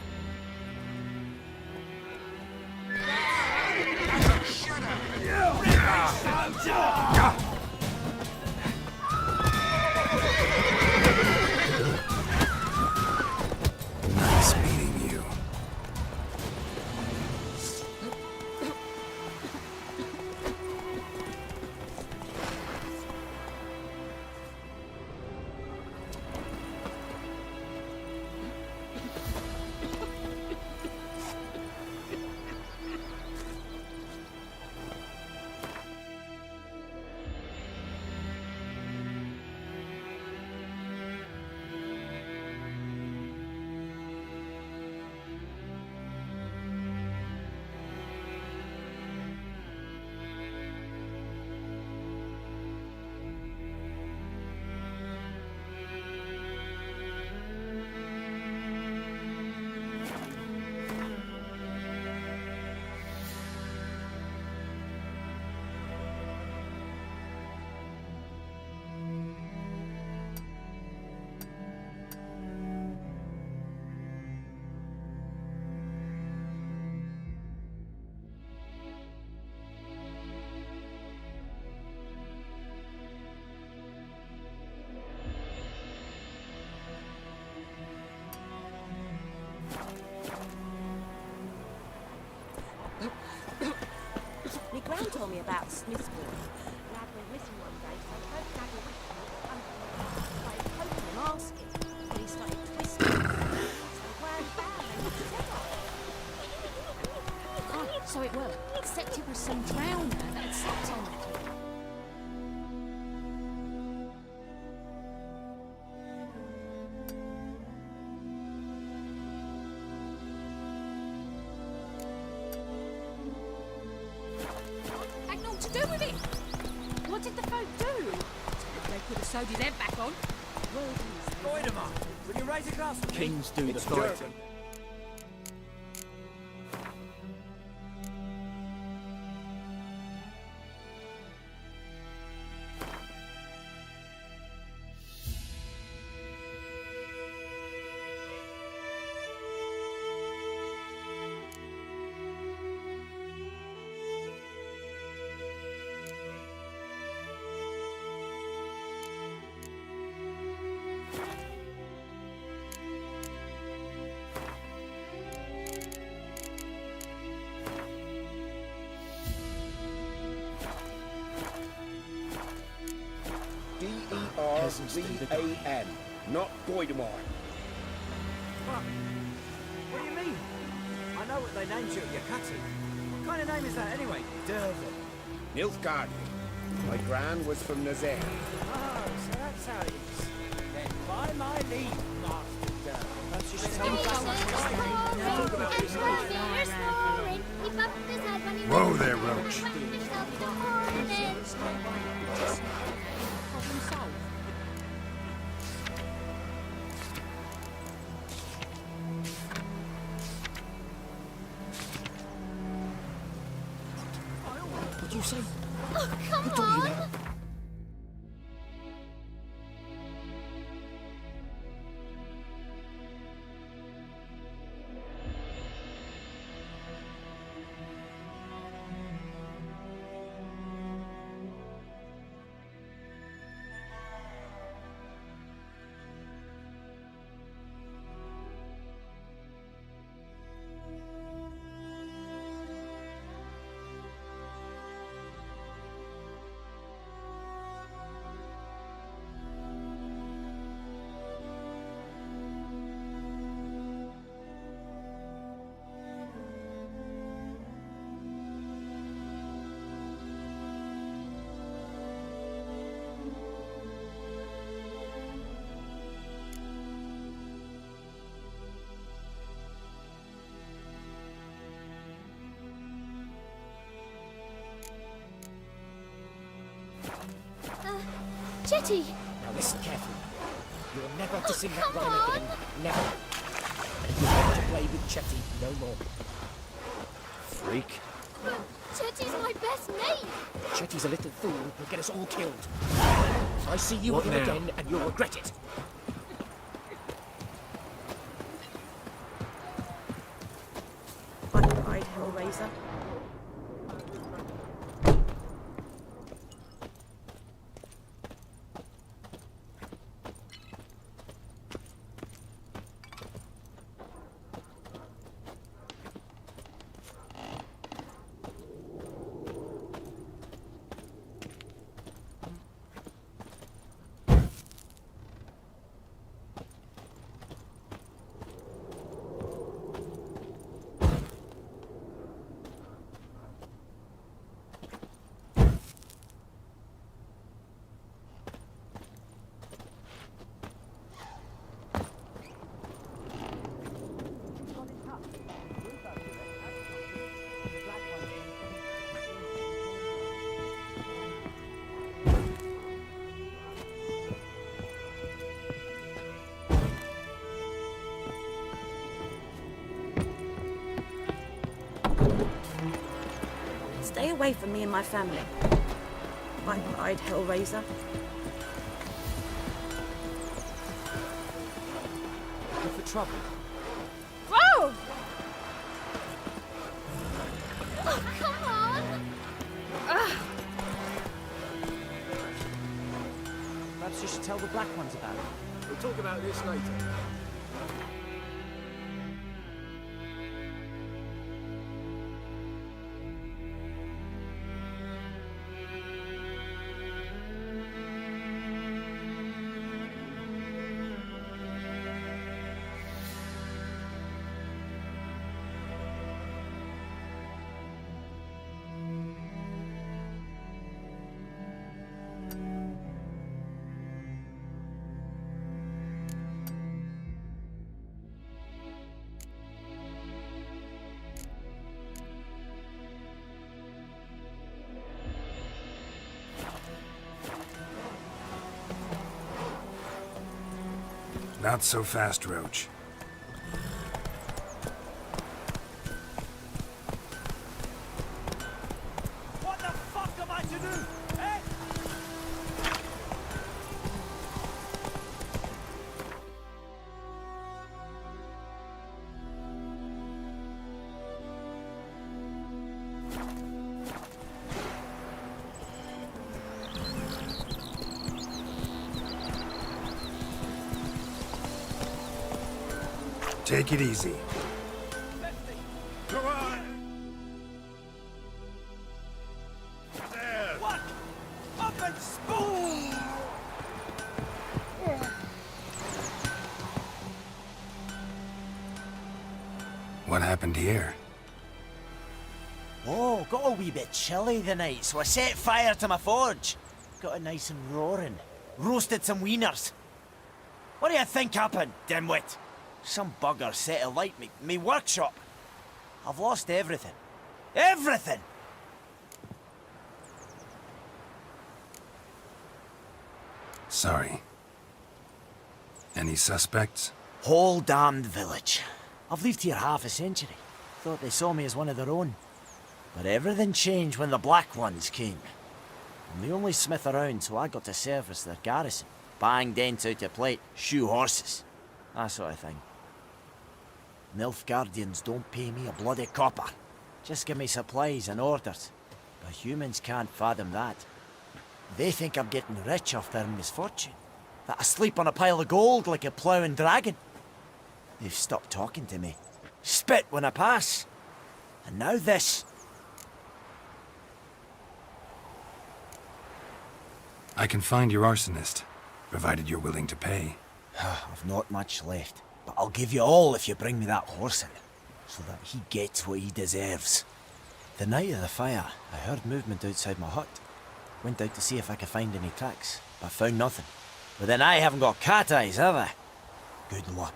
Nice meeting you. My gran told me about Smith's boy. Lad went missing one day, so both Dad and Rick started poking him, asking. And he started twisting. So wound down and hit his head off. Oh, so it was. Except it was some drowner that had slept on it. Had naught to do with it. What did the folk do? They could have sewed his head back on. Goidemar, will you raise a glass for me? Kings do It's the fighting. German. V-A-N, not Voldemort. What? What do you mean? I know what they named you at your cutting. What kind of name is that anyway? Durden. Nilfgaard. My gran was from Nazaire. Oh, so that's how it is. Then by my leave, Master Durden. Perhaps you should tell me Whoa there, Roach. What'd you say? Oh, come What are you on! Chetty! Now listen carefully. You're never to sing that come rhyme on. again. Never. And you're never to play with Chetty no more. Freak. But Chetty's my best mate! Chetty's a little fool who'll get us all killed. I see you What with him now? again and you'll regret it. One-eyed Hellraiser. Stay away from me and my family. One-eyed Hellraiser. Look for trouble. Whoa! Oh, come on! Perhaps you should tell the black ones about it. We'll talk about this later. Not so fast, Roach. What the fuck am I to do? Eh? Take it easy. Come on! There! What? Up and spoon! What happened here? Oh, got a wee bit chilly the night, so I set fire to my forge. Got it nice and roaring. Roasted some wieners. What do you think happened, dimwit? Some bugger set alight me workshop. I've lost everything. Everything! Sorry. Any suspects? Whole damned village. I've lived here half a century. Thought they saw me as one of their own. But everything changed when the Black Ones came. I'm the only smith around, so I got to service their garrison. Bang dents out of plate, shoe horses. That sort of thing. Nilfgaardians don't pay me a bloody copper. Just give me supplies and orders. But humans can't fathom that. They think I'm getting rich off their misfortune. That I sleep on a pile of gold like a ploughing dragon. They've stopped talking to me. Spit when I pass. And now this. I can find your arsonist, provided you're willing to pay. I've not much left, but I'll give you all if you bring me that horse in, so that he gets what he deserves. The night of the fire, I heard movement outside my hut. Went out to see if I could find any tracks, but found nothing. But then I haven't got cat eyes, have I? Good luck.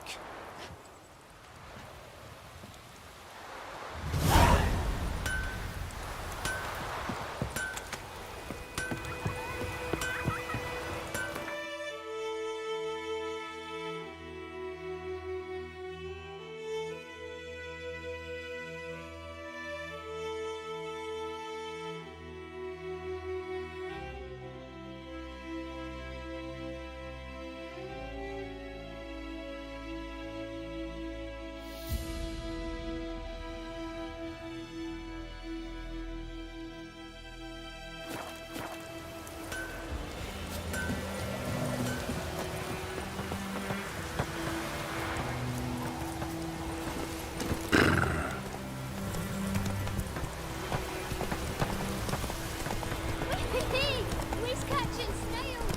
We's catching snails.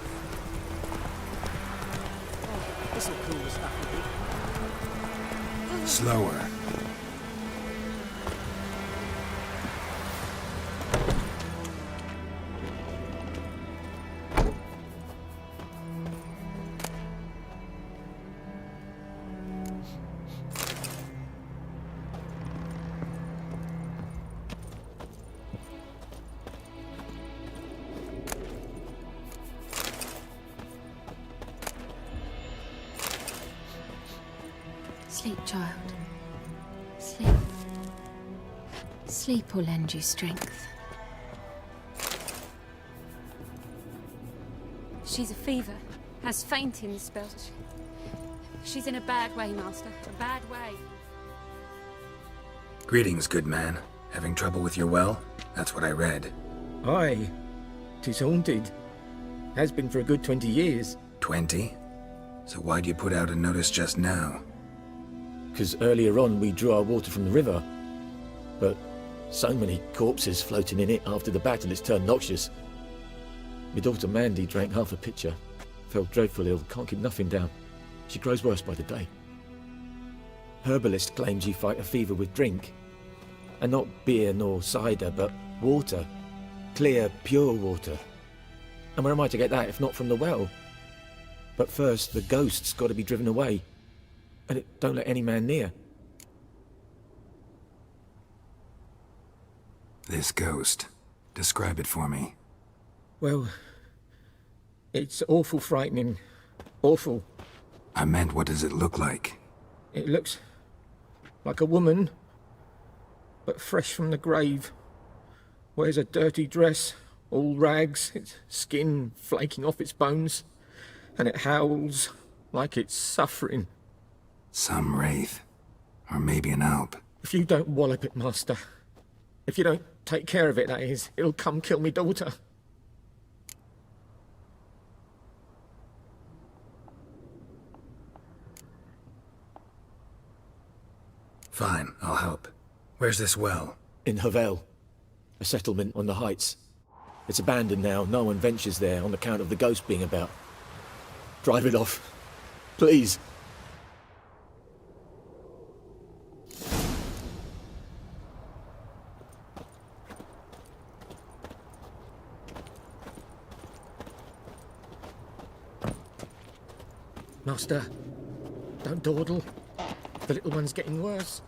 This'll cool the stuff a bit. Slower. Sleep, child. Sleep. Sleep will lend you strength. She's a fever. Has fainting spells. She's in a bad way, Master. A bad way. Greetings, good man. Having trouble with your well? That's what I read. Aye. 'Tis haunted. Has been for a good 20 years. 20? So why'd you put out a notice just now? 'Cause earlier on we drew our water from the river. But so many corpses floating in it after the battle it's turned noxious. My daughter Mandy drank half a pitcher. Fell dreadful ill, can't keep nothing down. She grows worse by the day. Herbalist claims you fight a fever with drink. And not beer nor cider, but water. Clear, pure water. And where am I to get that if not from the well? But first, the ghost's got to be driven away. And it don't let any man near. This ghost. Describe it for me. Well, it's awful frightening. Awful. I meant, what does it look like? It looks like a woman, but fresh from the grave. Wears a dirty dress, all rags, its skin flaking off its bones, and it howls like it's suffering. Some wraith. Or maybe an alp. If you don't wallop it, Master, if you don't take care of it, that is, it'll come kill me daughter. Fine, I'll help. Where's this well? In Havel, a settlement on the heights. It's abandoned now, no one ventures there on account of the ghost being about. Drive it off, please. Master, don't dawdle. The little one's getting worse.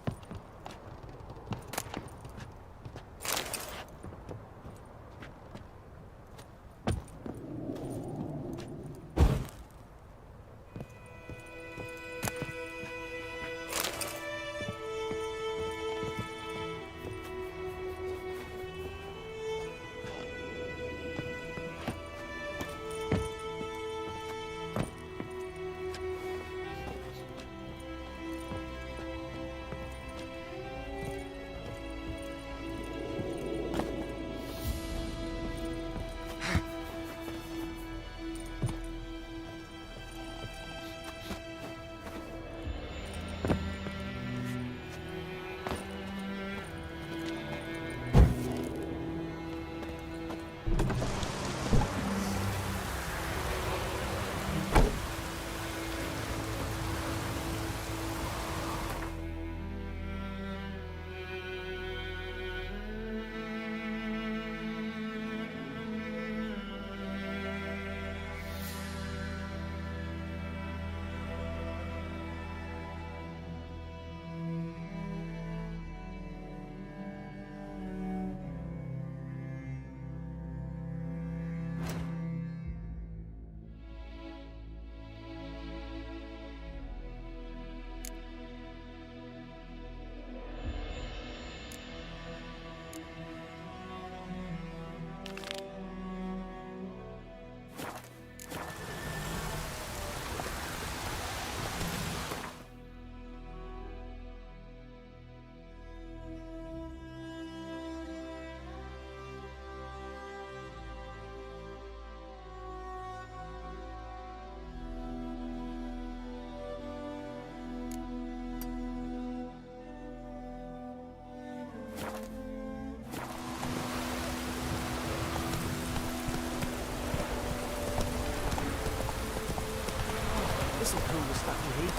This'll cool the stuff you heat.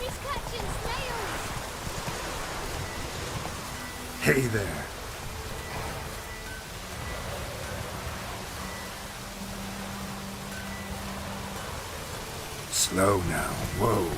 He's catching snails! Hey there. Slow now. Whoa.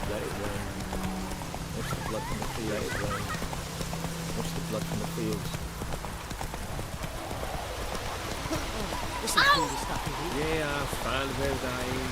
Let it rain. Watch the blood from the fields. Let it rain. Watch the blood from the fields. This'll cool the stuff you heat. Yeah, Falverdain.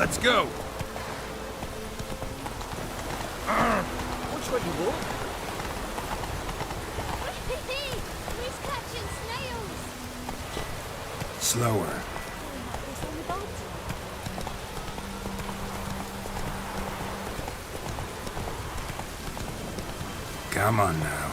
Let's go! Which way you walk? He's catching snails! Slower. It's on the boat. Come on now.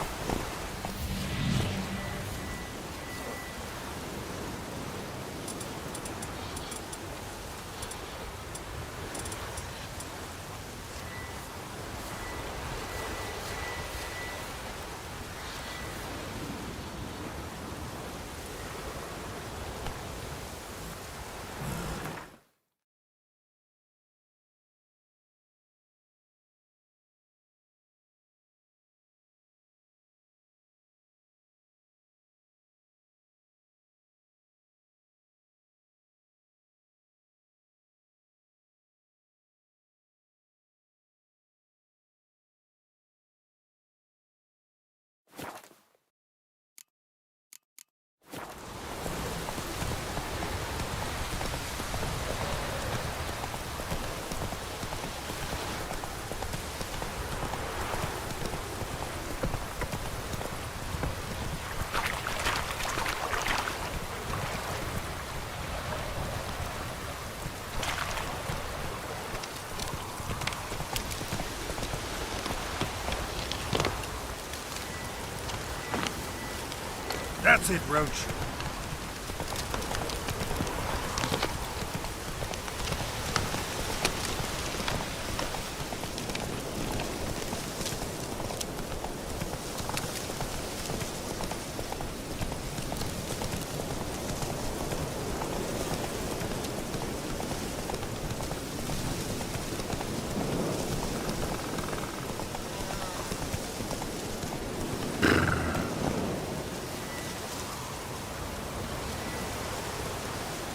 That's it, Roach.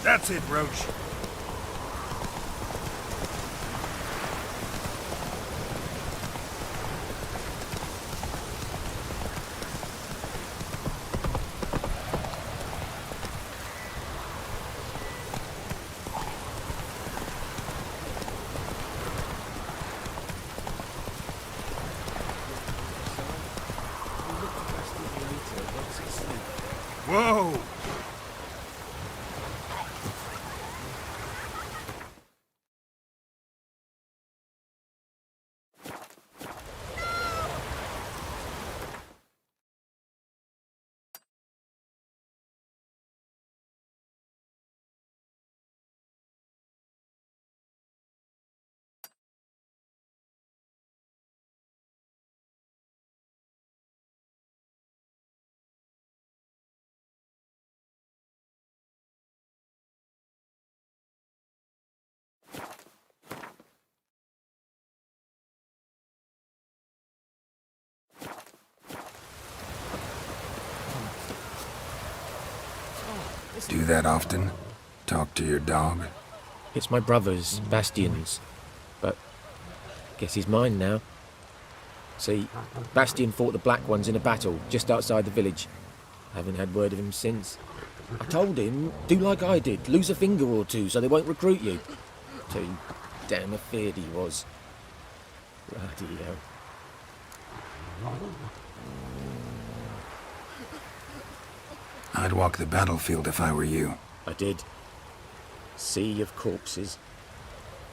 That's it, Roach. Whoa! Do that often? Talk to your dog? It's my brother's, Bastian's. But guess he's mine now. See, Bastian fought the Black Ones in a battle just outside the village. Haven't had word of him since. I told him, do like I did, lose a finger or two so they won't recruit you. Too damn afeard he was. Bloody hell. I'd walk the battlefield if I were you. I did. Sea of corpses.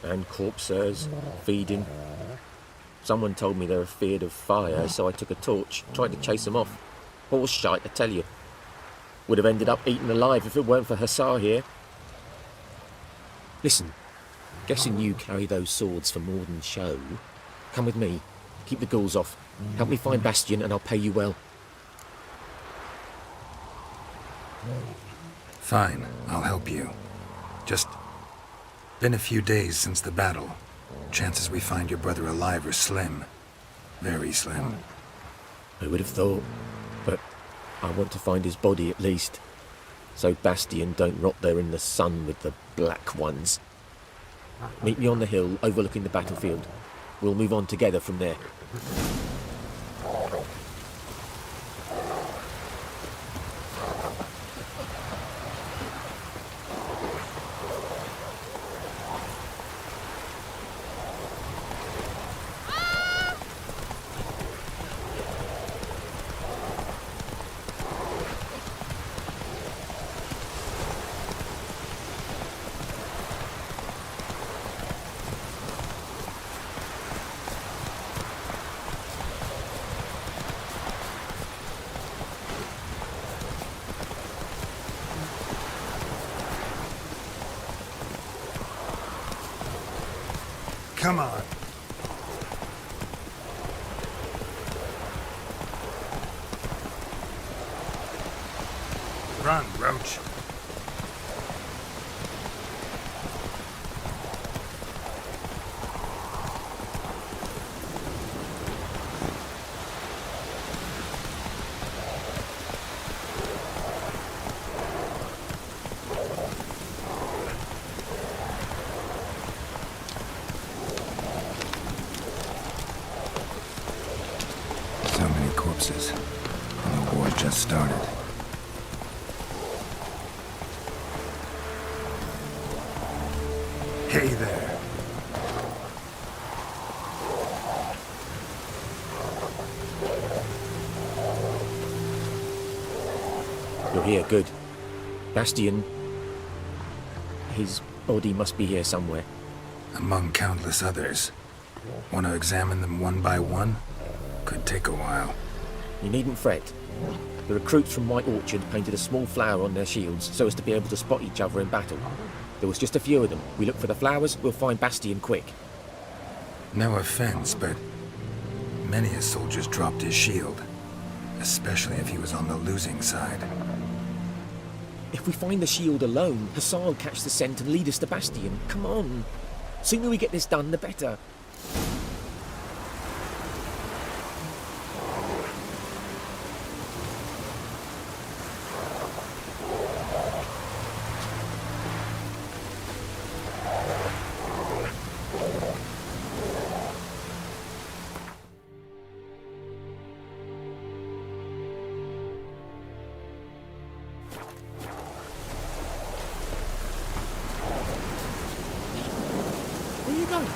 And corpsers feeding. Someone told me they were feared of fire, so I took a torch, tried to chase them off. Horse shite, I tell you. Would have ended up eaten alive if it weren't for Hussar here. Listen, guessing you carry those swords for more than show. Come with me. Keep the ghouls off. Help me find Bastian and I'll pay you well. Fine, I'll help you. Just been a few days since the battle. Chances we find your brother alive are slim. Very slim. I would have thought, but I want to find his body at least. So Bastian don't rot there in the sun with the Black Ones. Meet me on the hill overlooking the battlefield. We'll move on together from there. Come on. Run, Roach. So many corpses. And the war just started. Hey there. You're here, good. Bastian... His body must be here somewhere. Among countless others. Want to examine them one by one? Could take a while. You needn't fret. The recruits from White Orchard painted a small flower on their shields so as to be able to spot each other in battle. There was just a few of them. We look for the flowers, we'll find Bastian quick. No offense, but many a soldier's dropped his shield. Especially if he was on the losing side. If we find the shield alone, Hassan will catch the scent and lead us to Bastian. Come on. Sooner we get this done, the better. Where are you going?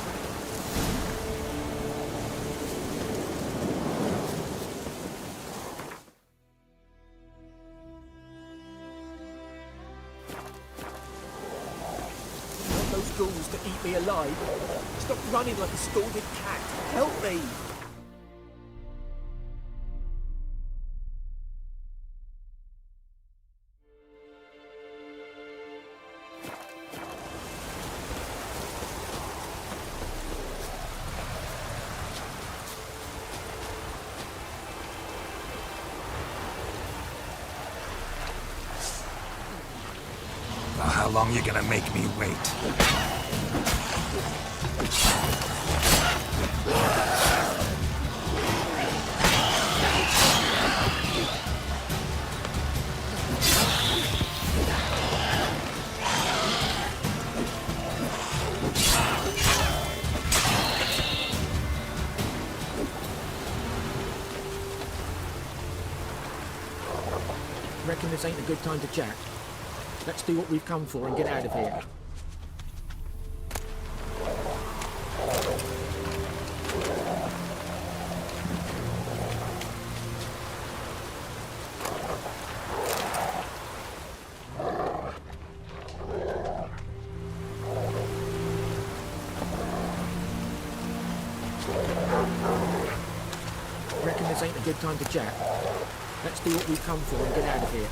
Want those ghouls to eat me alive? Stop running like a scalded cat. Help me! Well, how long you gonna make me wait? Reckon this ain't a good time to chat? Let's do what we've come for and get out of here. Reckon this ain't a good time to chat? Let's do what we've come for and get out of here.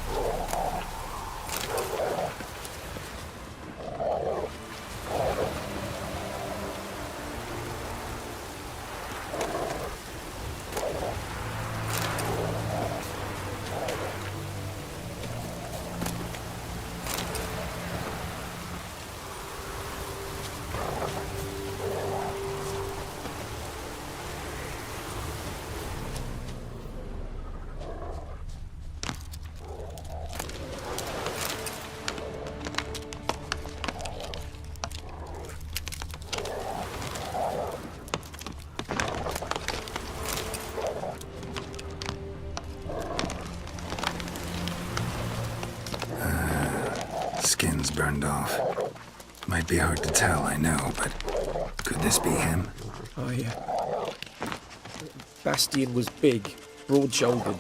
Skin's burned off. Might be hard to tell, I know, but could this be him? Bastian was big, broad-shouldered.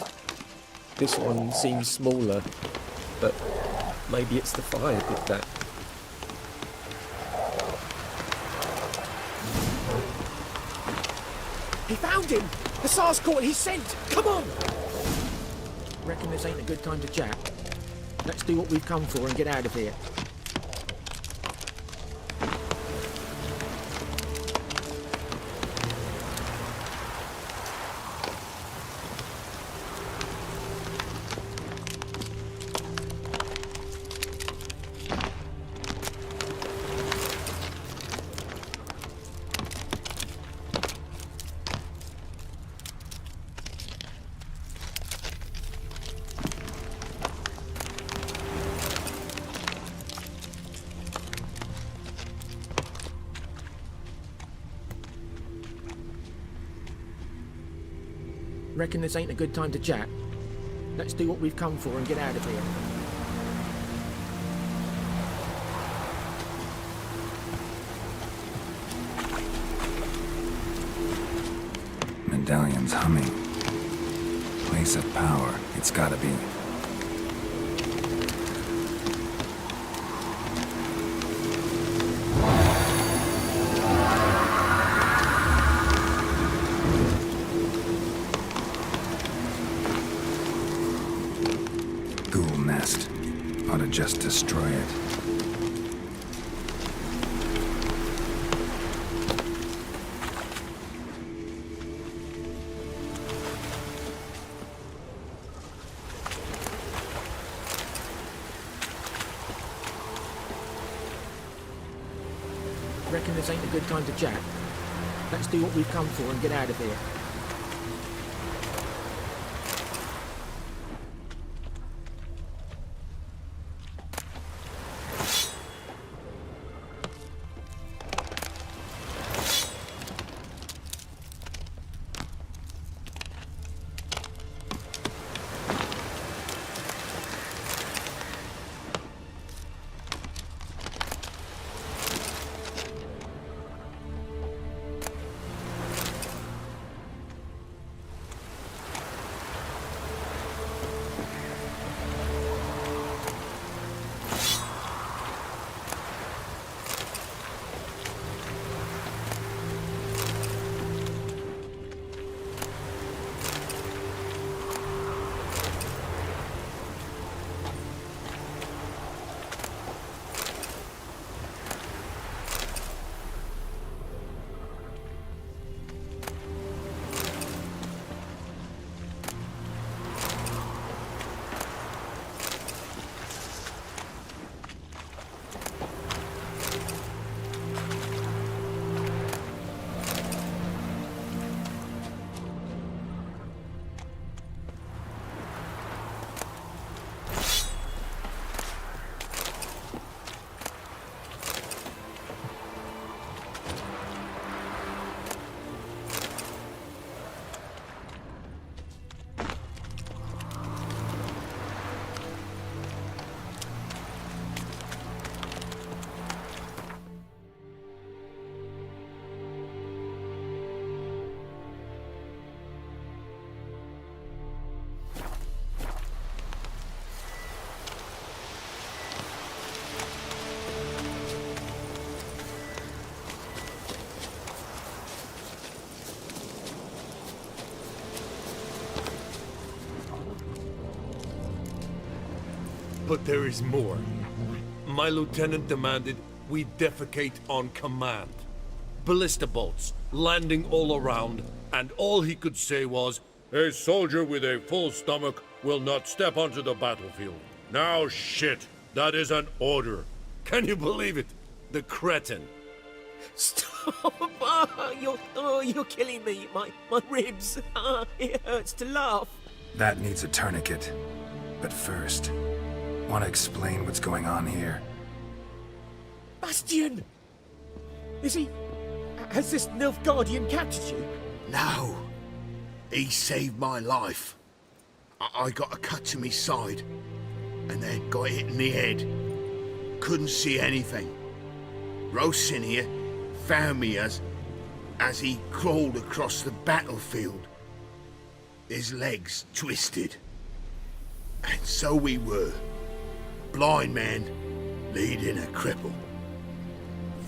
This one seems smaller, but maybe it's the fire did that. He found him! The SARS caught his scent! Come on! Reckon this ain't a good time to chat? Let's do what we've come for and get out of here. Reckon this ain't a good time to chat? Let's do what we've come for and get out of here. Medallion's humming. Place of power, it's gotta be. Ghoul nest. Ought to just destroy it. Reckon this ain't a good time to chat? Let's do what we've come for and get out of here. But there is more. My lieutenant demanded we defecate on command. Ballista bolts, landing all around, and all he could say was, "A soldier with a full stomach will not step onto the battlefield." Now shit, that is an order. Can you believe it? The cretin. Stop! You're killing me. My ribs. It hurts to laugh. That needs a tourniquet. But first, want to explain what's going on here? Bastian! Has this Nilfgaardian captured you? No. He saved my life. I got a cut to my side, and then got hit in the head. Couldn't see anything. Rosinia found me as he crawled across the battlefield. His legs twisted. And so we were. Blind man leading a cripple.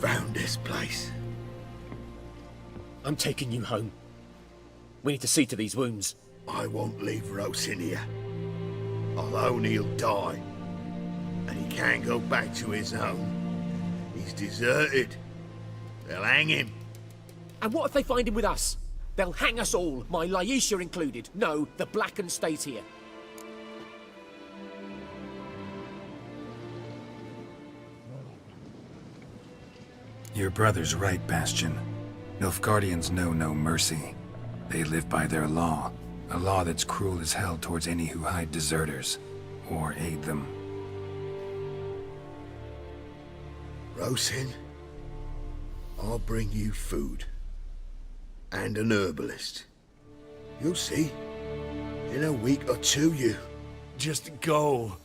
Found this place. I'm taking you home. We need to see to these wounds. I won't leave Rosinia. Alone he'll die. And he can't go back to his home. He's deserted. They'll hang him. And what if they find him with us? They'll hang us all, my Laisha included. No, the Blacken stays here. Your brother's right, Bastion. Nilfgaardians know no mercy. They live by their law. A law that's cruel as hell towards any who hide deserters or aid them. Rosin, I'll bring you food. And an herbalist. You'll see. In a week or two, you. Just go.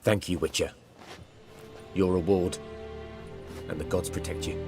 Thank you, Witcher. Your reward, and the gods protect you.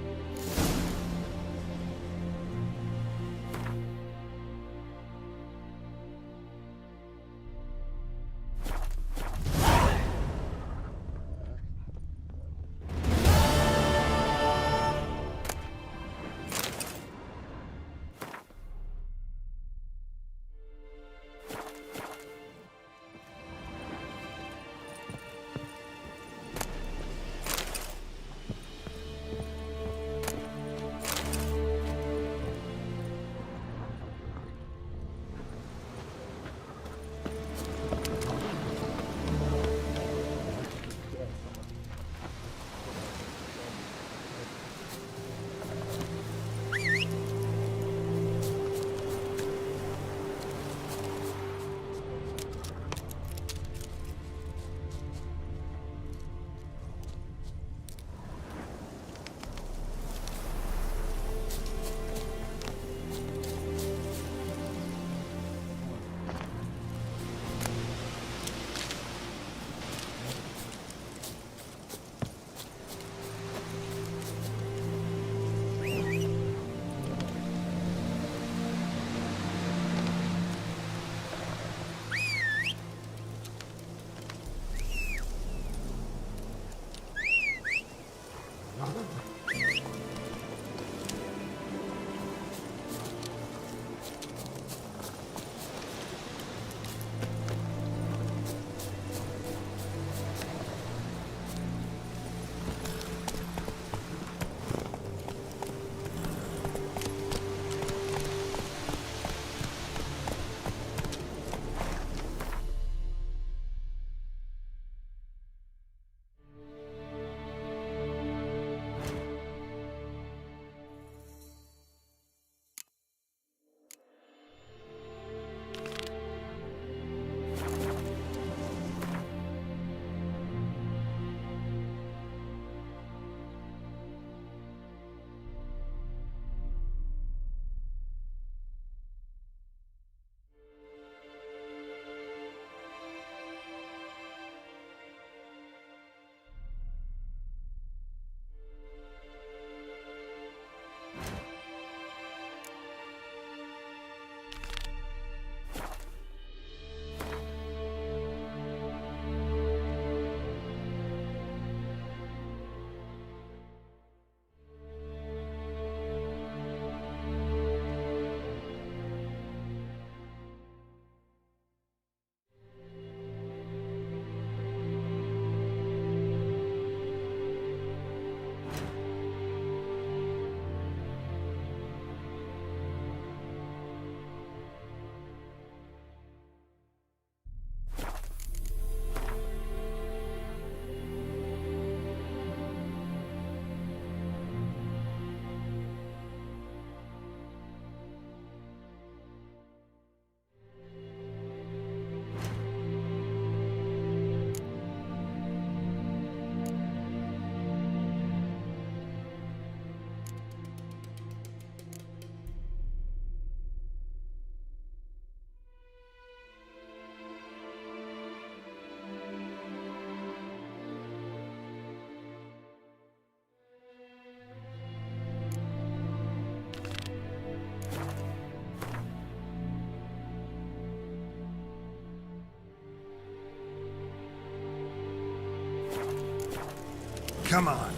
Come on.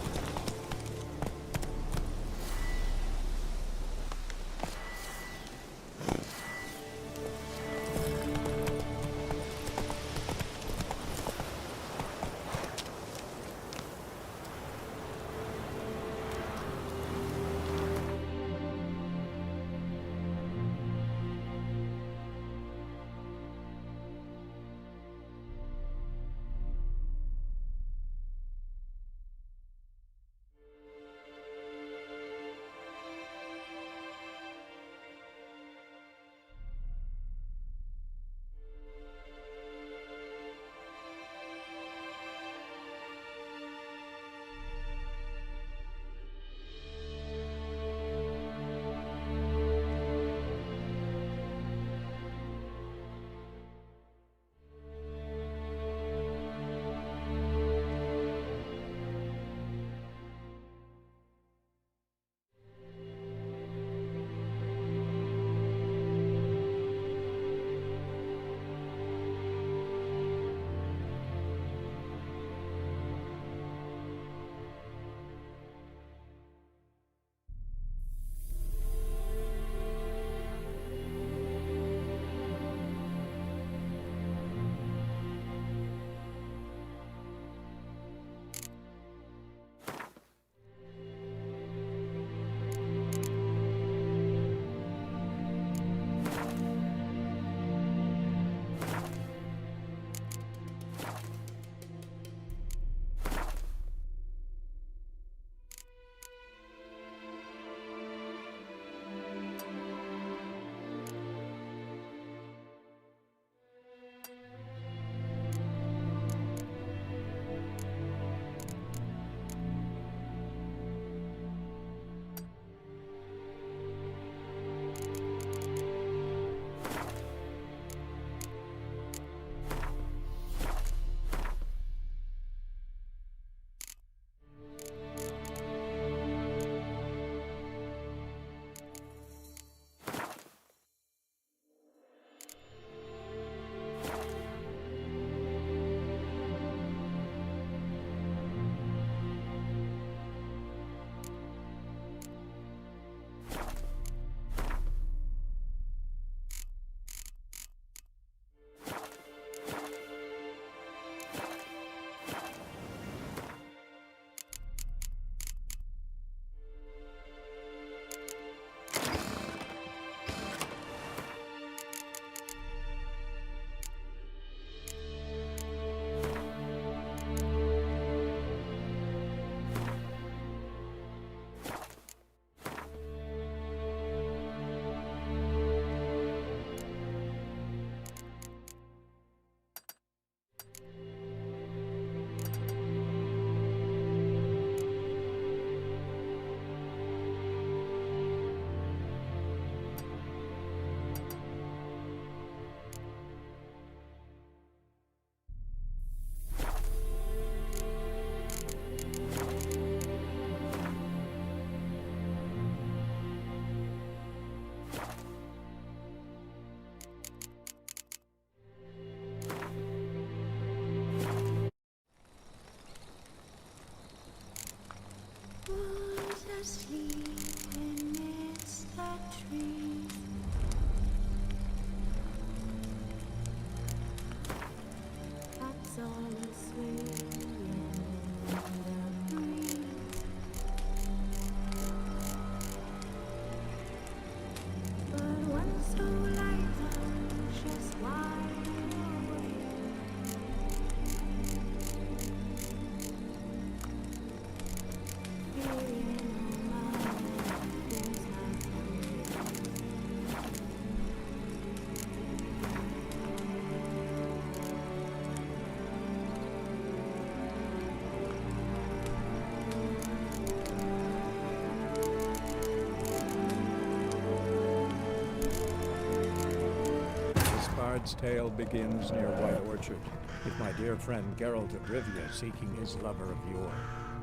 Bard's tale begins near White Orchard, with my dear friend Geralt of Rivia seeking his lover of yore,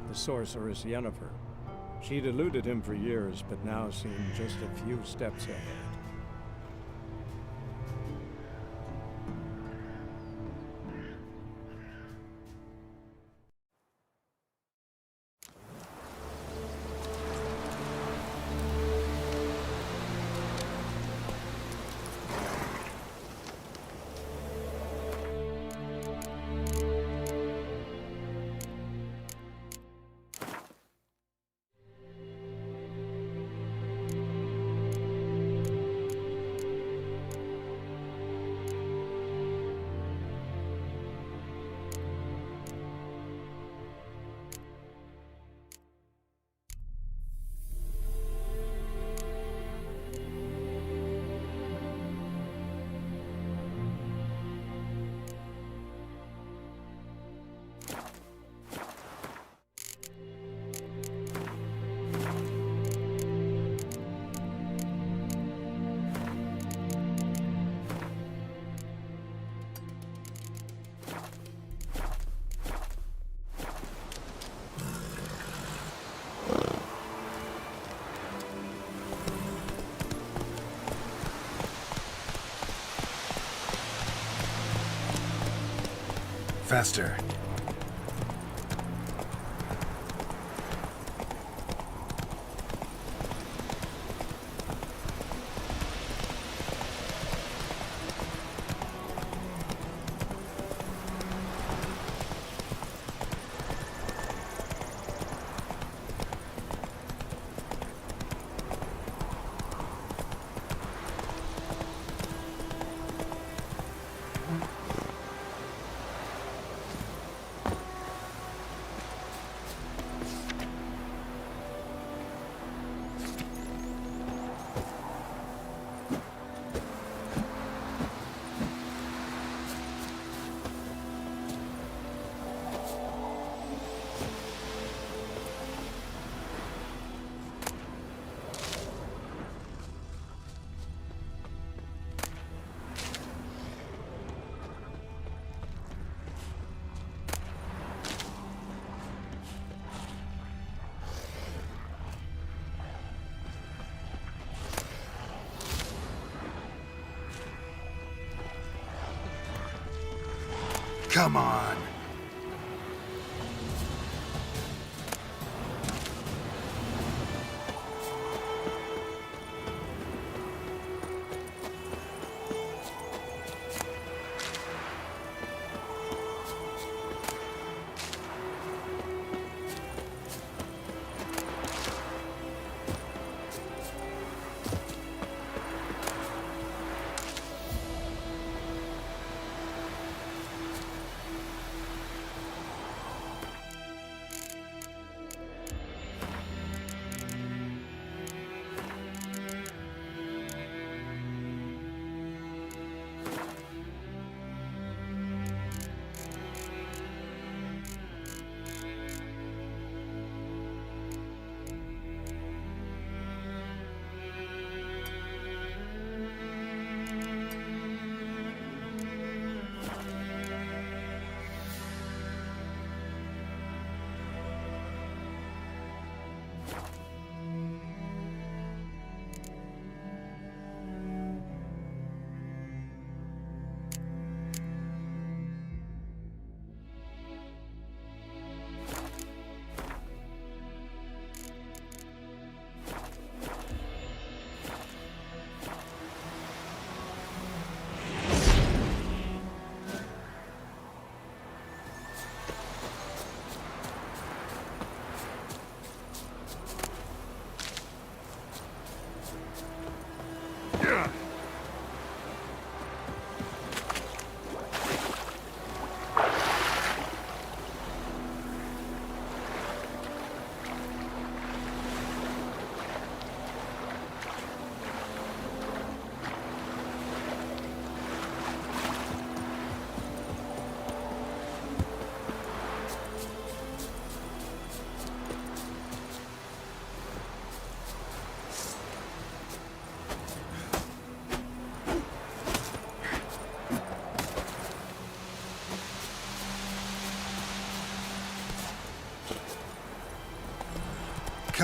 the sorceress Yennefer. She'd eluded him for years, but now seemed just a few steps ahead. Faster. Come on.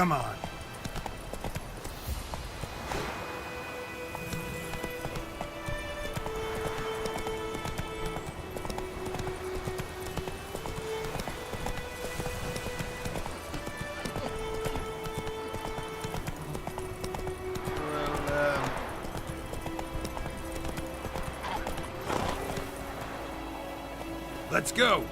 Come on. Let's go!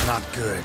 Not good.